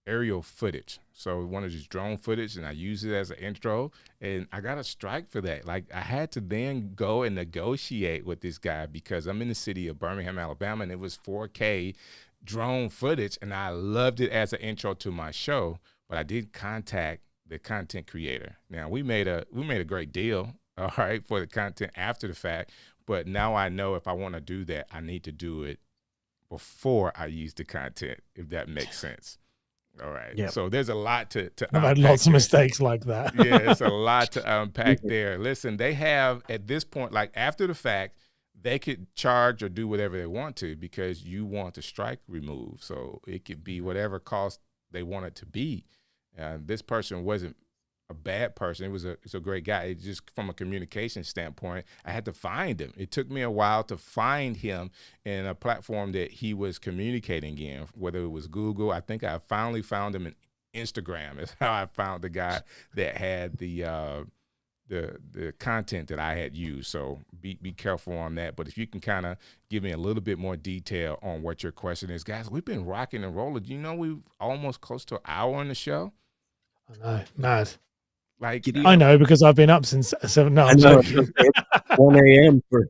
aerial footage. So one of these drone footage, and I use it as an intro, and I got a strike for that. Like, I had to then go and negotiate with this guy because I'm in the city of Birmingham, Alabama, and it was 4K drone footage, and I loved it as an intro to my show. But I did contact the content creator. Now, we made a great deal, all right, for the content after the fact. But now I know if I want to do that, I need to do it before I use the content, if that makes sense. All right. Yep. So there's a lot to I've had lots of mistakes like that. Yeah, it's a lot to unpack there. Listen, they have, at this point, like after the fact, they could charge or do whatever they want to because you want the strike removed. So it could be whatever cost they want it to be. This person wasn't a bad person. It's a great guy. It's just from a communication standpoint, I had to find him. It took me a while to find him in a platform that he was communicating in, whether it was Google. I think I finally found him in Instagram. Is how I found the guy that had the content that I had used. So be careful on that. But if you can kind of give me a little bit more detail on what your question is, guys, we've been rocking and rolling. You know, we've almost close to an hour on the show. I know, mad. Like, I know because I've been up since 7. No, I'm joking. 1 a.m. for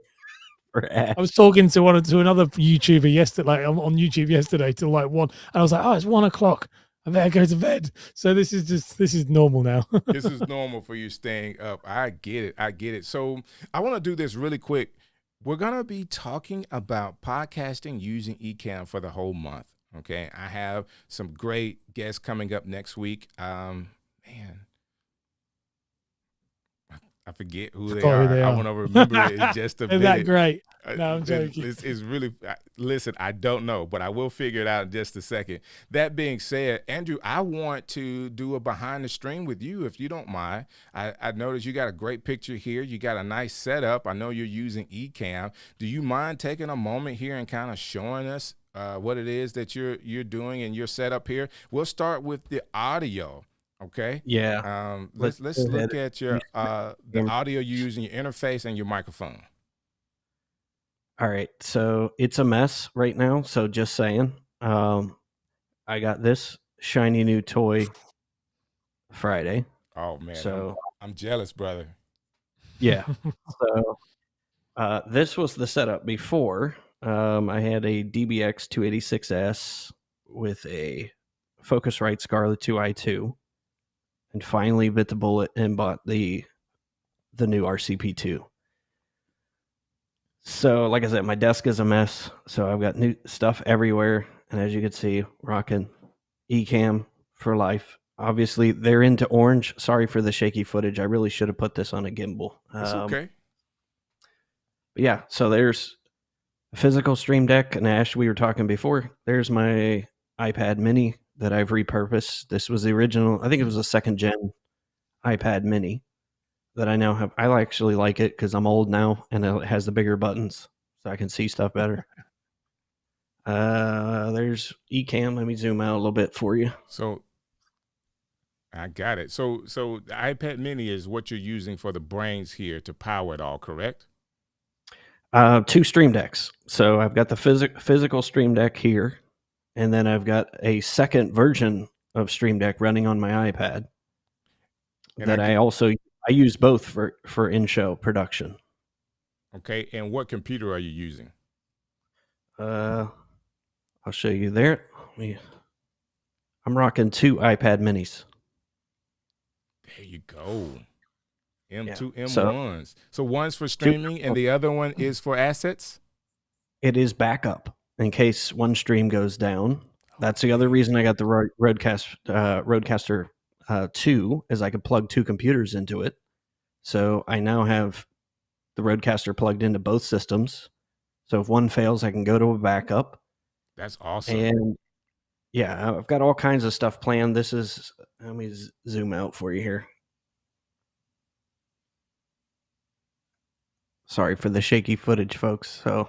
I was talking to another YouTuber yesterday, like on YouTube yesterday, till like 1, and I was like, "Oh, it's 1 o'clock. I better go to bed." So this is normal now. This is normal for you staying up. I get it. So I want to do this really quick. We're gonna be talking about podcasting using Ecamm for the whole month. Okay, I have some great guests coming up next week. I forget who they are. I want to remember it in just a minute. Isn't that great? No, I'm joking. It's really, listen, I don't know, but I will figure it out in just a second. That being said, Andrew, I want to do a behind the stream with you, if you don't mind. I noticed you got a great picture here. You got a nice setup. I know you're using Ecamm. Do you mind taking a moment here and kind of showing us what it is that you're doing in your setup here? We'll start with the audio. Okay. Yeah. Let's look at your the audio you use in your interface and your microphone. All right. So it's a mess right now. So just saying, I got this shiny new toy Friday. Oh man. So I'm jealous, brother. Yeah. So this was the setup before. I had a DBX 286S with a Focusrite Scarlett 2i2. And finally bit the bullet and bought the new RCP2. So, like I said, my desk is a mess. So I've got new stuff everywhere. And as you can see, rocking Ecamm for life. Obviously, they're into orange. Sorry for the shaky footage. I really should have put this on a gimbal. It's okay. But yeah, so there's a physical Stream Deck. And Ash, we were talking before. There's my iPad mini that I've repurposed. This was the original, I think it was a 2nd gen iPad mini that I now have. I actually like it because I'm old now and it has the bigger buttons so I can see stuff better. There's Ecamm. Let me zoom out a little bit for you. So I got it. So the iPad mini is what you're using for the brains here to power it all, correct? 2 Stream Decks. So I've got the physical Stream Deck here. And then I've got a second version of Stream Deck running on my iPad and that I use both for in-show production. Okay, and what computer are you using? I'll show you there. I'm rocking 2 iPad minis. There you go. M2, yeah. M1s. So one's for streaming and the other one is for assets? It is backup. In case one stream goes down. That's the other reason I got the Rodecaster 2 is I could plug 2 computers into it. So I now have the Rodecaster plugged into both systems. So if one fails, I can go to a backup. That's awesome. And yeah, I've got all kinds of stuff planned. Let me zoom out for you here. Sorry for the shaky footage, folks. So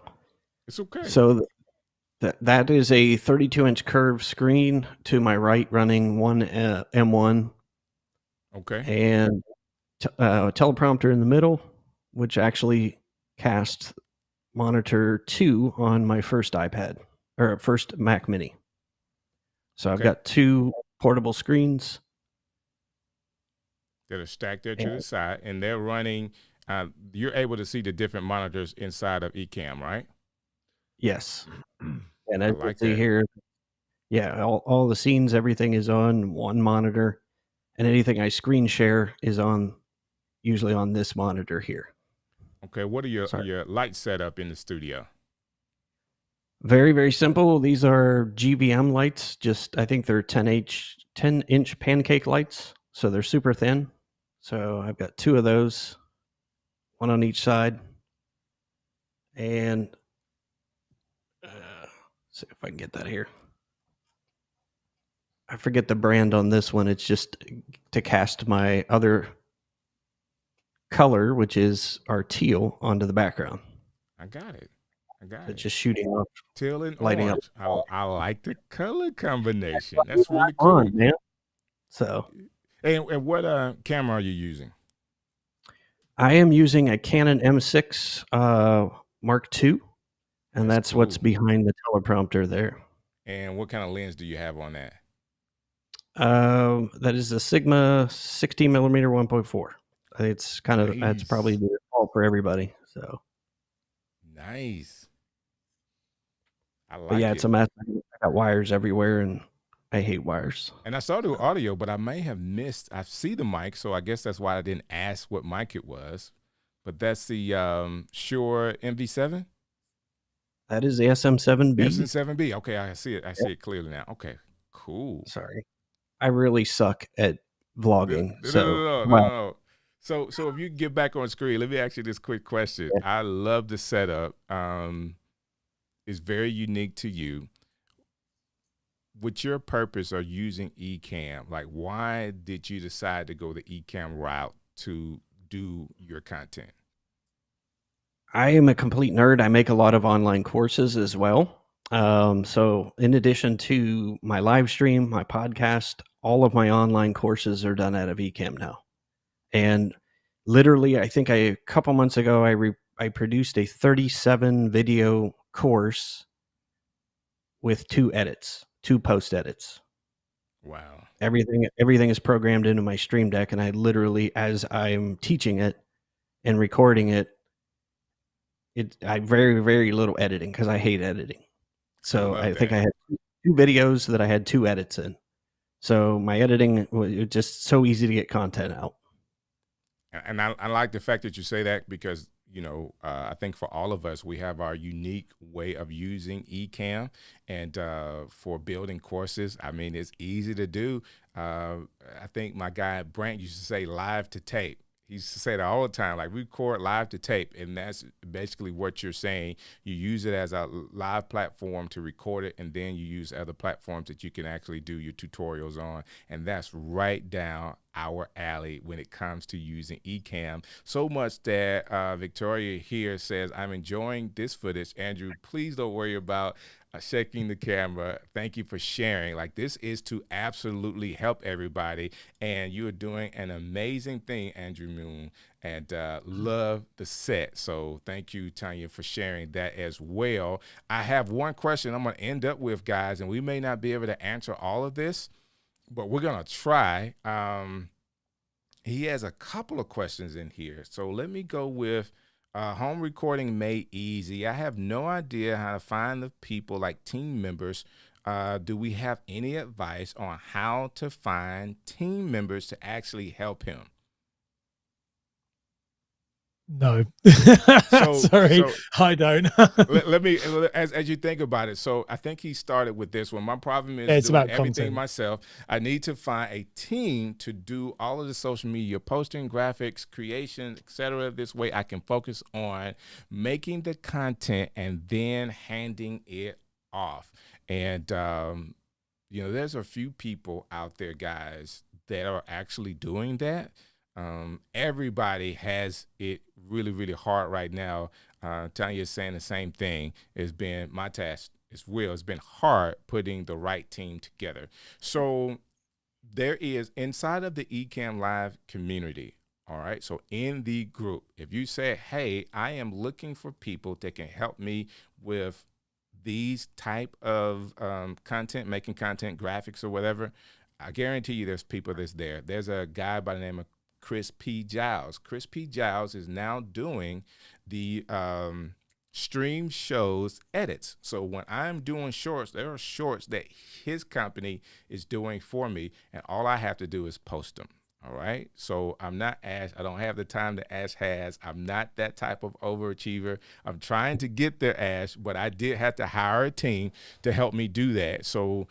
it's okay. So that is a 32-inch curved screen to my right running one M1. Okay. And a teleprompter in the middle which actually cast monitor 2 on my first iPad or first Mac Mini. So I've Okay. got 2 portable screens. That are stacked there to the side, and they're running. You're able to see the different monitors inside of Ecamm, right? Yes. And I as you like see that. here, yeah, all the scenes, everything is on one monitor, and anything I screen share is usually on this monitor here. Okay, what are Sorry. your light setup in the studio? Very, very simple. These are GVM lights. I think they're 10-inch pancake lights. So they're super thin. So I've got 2 of those, one on each side. And see if I can get that here. I forget the brand on this one. It's just to cast my other color, which is our teal, onto the background. I got it. It's just shooting up, Teal and lighting up. orange. I like the color combination. That's really On, cool. man. So And what camera are you using? I am using a Canon M6 Mark II, and that's what's cool. behind the teleprompter there. And what kind of lens do you have on that? That is a Sigma 16 millimeter 1.4. It's kind of that's probably the default for everybody. So nice. I like but yeah, it. it's a mess. I got wires everywhere, and I hate wires. And I saw the audio, but I may have missed. I see the mic, so I guess that's why I didn't ask what mic it was. But that's the Shure MV7. That is the SM7B. SM7B. Okay, I see it. I see it clearly now. Okay, cool. Sorry, I really suck at vlogging. No. So if you get back on screen, let me ask you this quick question. Yeah. I love the setup. It's very unique to you. With your purpose of using Ecamm, like why did you decide to go the Ecamm route to do your content? I am a complete nerd. I make a lot of online courses as well. So in addition to my live stream, my podcast, all of my online courses are done out of Ecamm now. And literally, I think a couple months ago, I produced a 37 video course with 2 post edits. Wow. Everything is programmed into my Stream Deck, and I literally, as I'm teaching it and recording it, I very, very little editing because I hate editing. So I think I had 2 videos that I had 2 edits in. So my editing was just so easy to get content out. And I like the fact that you say that because, I think for all of us, we have our unique way of using Ecamm. And for building courses, I mean, it's easy to do. I think my guy Brant used to say live to tape. He used to say that all the time, like record live to tape. And that's basically what you're saying. You use it as a live platform to record it, and then you use other platforms that you can actually do your tutorials on. And that's right down our alley when it comes to using Ecamm. So much that Victoria here says, I'm enjoying this footage. Andrew, please don't worry about shaking the camera. Thank you for sharing. Like, this is to absolutely help everybody, and you are doing an amazing thing, Andrew Moon, and love the set. So thank you, Tanya, for sharing that as well. I have one question I'm going to end up with, guys, and we may not be able to answer all of this, but we're going to try. He has a couple of questions in here. So let me go with home recording made easy. I have no idea how to find the people, like team members. Do we have any advice on how to find team members to actually help him? No. Sorry, I don't. let me, as you think about it. So I think he started with this one. My problem is doing everything content myself. I need to find a team to do all of the social media posting, graphics, creation, etc. This way I can focus on making the content and then handing it off. And, there's a few people out there, guys, that are actually doing that. Everybody has it really, really hard right now. Tanya is saying the same thing. It's been my task as well. It's been hard putting the right team together. So there is, inside of the Ecamm Live community, All right. So in the group, if you say, hey, I am looking for people that can help me with these type of content, making content, graphics or whatever, I guarantee you there's people that's there. There's a guy by the name of Chris P. Giles. Chris P. Giles is now doing the stream shows edits. So when I'm doing shorts, there are shorts that his company is doing for me, and all I have to do is post them. All right. So I'm not Ash. I don't have the time that Ash has. I'm not that type of overachiever. I'm trying to get there, Ash, but I did have to hire a team to help me do that. So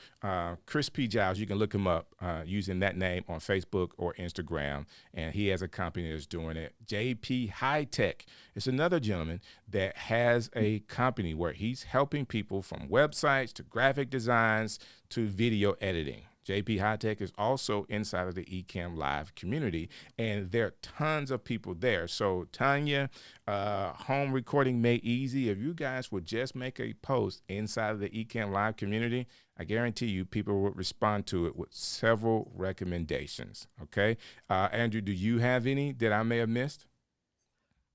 Chris P. Giles, you can look him up using that name on Facebook or Instagram. And he has a company that's doing it. JP High Tech is another gentleman that has a company where he's helping people from websites to graphic designs to video editing. JP High Tech is also inside of the Ecamm Live community, and there are tons of people there. So Tanya, Home Recording Made Easy, if you guys would just make a post inside of the Ecamm Live community, I guarantee you people would respond to it with several recommendations. Okay. Andrew, do you have any that I may have missed?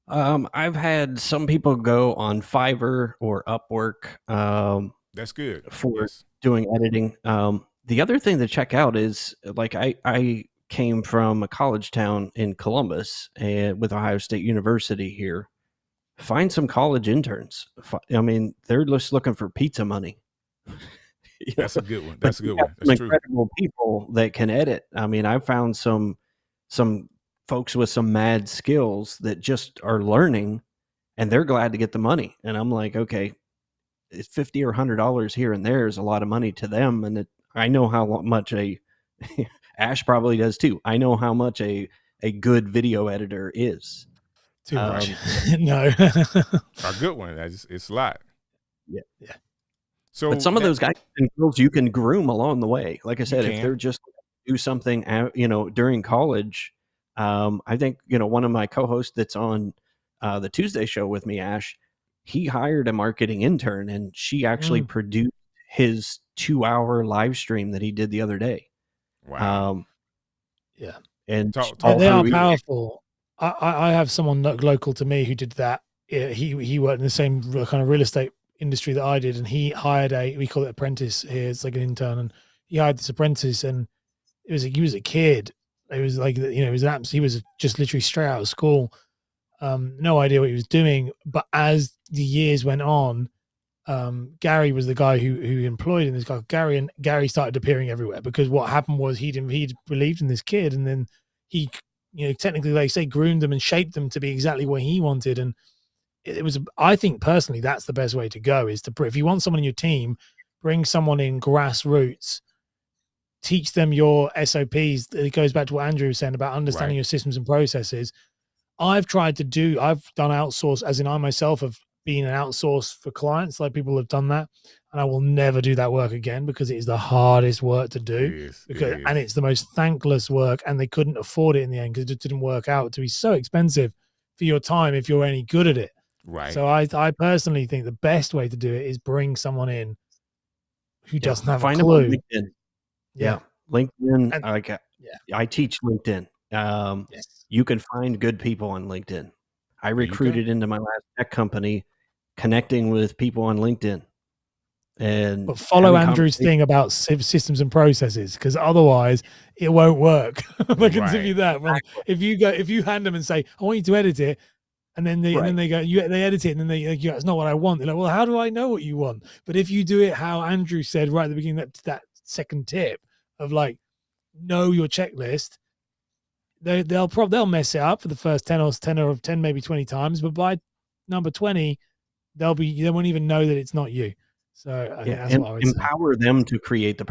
I've had some people go on Fiverr or Upwork That's good. for doing editing. The other thing to check out is, like, I came from a college town in Columbus and with Ohio State University here. Find some college interns. I mean, they're just looking for pizza money. That's a good one. That's a good one. That's incredible people that can edit. I mean, I found some folks with some mad skills that just are learning, and they're glad to get the money. And I'm like, okay, it's $50 or $100 here and there is a lot of money to them, and I know how much Ash probably does too. I know how much a good video editor is. Too much. No. A good one. It's a lot. Yeah. So, but some of those guys and girls you can groom along the way. Like I said, if they're just do something, during college, I think, one of my co-hosts that's on the Tuesday show with me, Ash, he hired a marketing intern, and she actually produced his 2-hour live stream that he did the other day. Wow. Yeah. And they are powerful. I have someone local to me who did that. He worked in the same kind of real estate industry that I did, and he hired we call it apprentice here. It's like an intern, and he hired this apprentice, and he was a kid. It was like, he was just literally straight out of school. No idea what he was doing. But as the years went on, Gary was the guy who employed him, this guy Gary, and Gary started appearing everywhere, because what happened was he'd believed in this kid, and then he, technically, like say, groomed them and shaped them to be exactly what he wanted. And it was, I think personally, that's the best way to go, is to, if you want someone in your team, bring someone in grassroots, teach them your SOPs. It goes back to what Andrew was saying about understanding your systems and processes. I've done outsource, as in I myself have been an outsource for clients, like people have done that, and I will never do that work again, because it is the hardest work to do. And it's the most thankless work, and they couldn't afford it in the end because it didn't work out to be so expensive for your time if you're any good at it. Right. So I personally think the best way to do it is bring someone in who doesn't have a clue. LinkedIn. Yeah. LinkedIn. I teach LinkedIn. You can find good people on LinkedIn. I recruited into my last tech company connecting with people on LinkedIn. But follow Andrew's thing about systems and processes, because otherwise it won't work. I can give you that. If you hand them and say, I want you to edit it, and then they go, they edit it, and then they it's not what I want. They're like, well, how do I know what you want? But if you do it how Andrew said right at the beginning, that second tip of like, know your checklist, they'll mess it up for the first 10 maybe 20 times, but by number 20 they won't even know that it's not you. So I think that's what I would empower them to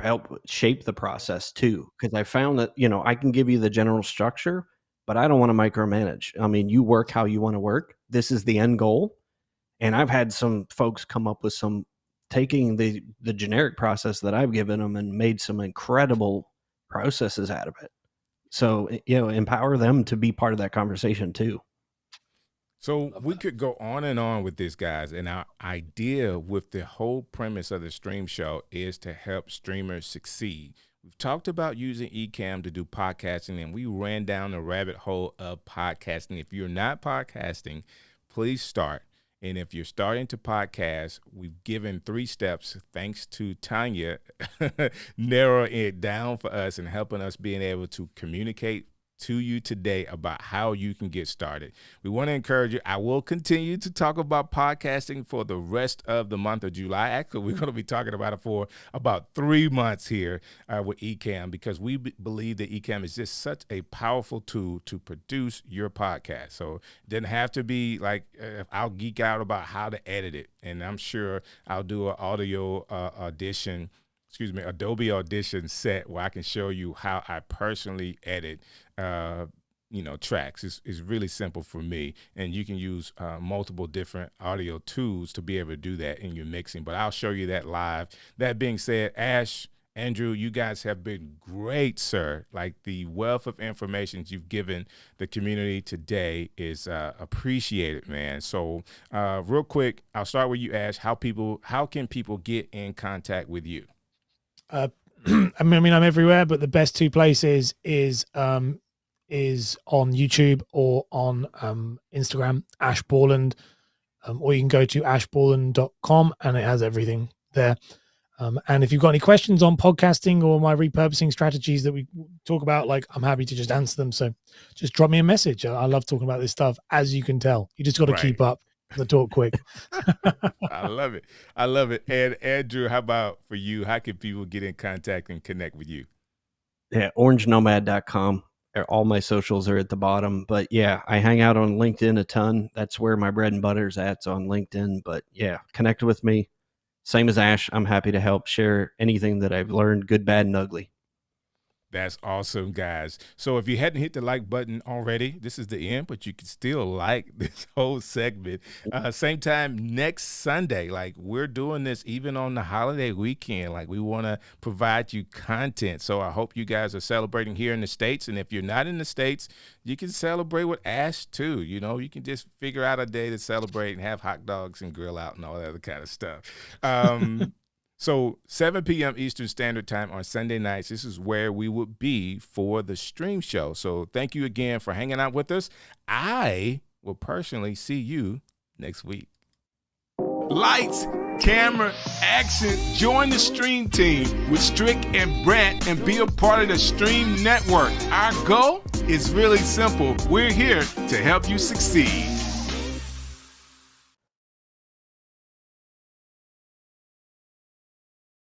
help shape the process too, because I found that I can give you the general structure, but I don't want to micromanage. I mean, you work how you want to work. This is the end goal. And I've had some folks come up with taking the generic process that I've given them and made some incredible processes out of it. So, empower them to be part of that conversation too. So we could go on and on with this, guys. And our idea with the whole premise of the stream show is to help streamers succeed. We've talked about using Ecamm to do podcasting, and we ran down the rabbit hole of podcasting. If you're not podcasting, please start. And if you're starting to podcast, we've given 3 steps, thanks to Tanya, narrowing it down for us and helping us being able to communicate to you today about how you can get started. We want to encourage you. I will continue to talk about podcasting for the rest of the month of July. Actually, we're going to be talking about it for about 3 months here with Ecamm, because we believe that Ecamm is just such a powerful tool to produce your podcast. So it doesn't have to be like I'll geek out about how to edit it, and I'm sure I'll do an audio Adobe Audition set where I can show you how I personally edit, tracks. It's really simple for me, and you can use multiple different audio tools to be able to do that in your mixing, but I'll show you that live. That being said, Ash, Andrew, you guys have been great, sir. Like, the wealth of information you've given the community today is appreciated, man. So real quick, I'll start with you, Ash. How can people get in contact with you? I mean, I'm everywhere, but the best 2 places is on YouTube or on Instagram, Ash Borland, or you can go to ashborland.com and it has everything there. And if you've got any questions on podcasting or my repurposing strategies that we talk about, like, I'm happy to just answer them. So just drop me a message. I love talking about this stuff, as you can tell. You just got to keep up the talk quick. I love it. And Andrew, how about for you? How can people get in contact and connect with you? Yeah, orangenomad.com. All my socials are at the bottom. But yeah, I hang out on LinkedIn a ton. That's where my bread and butter's at, on LinkedIn. But yeah, connect with me. Same as Ash, I'm happy to help share anything that I've learned, good, bad, and ugly. That's awesome, guys. So if you hadn't hit the like button already, this is the end, but you can still like this whole segment. Same time next Sunday. Like, we're doing this even on the holiday weekend. Like, we want to provide you content. So I hope you guys are celebrating here in the States. And if you're not in the States, you can celebrate with Ash too. You know, you can just figure out a day to celebrate and have hot dogs and grill out and all that other kind of stuff. So 7 p.m. Eastern Standard Time on Sunday nights, this is where we would be for the stream show. So thank you again for hanging out with us. I will personally see you next week. Lights, camera, action. Join the stream team with Strick and Brant and be a part of the Stream Network. Our goal is really simple. We're here to help you succeed.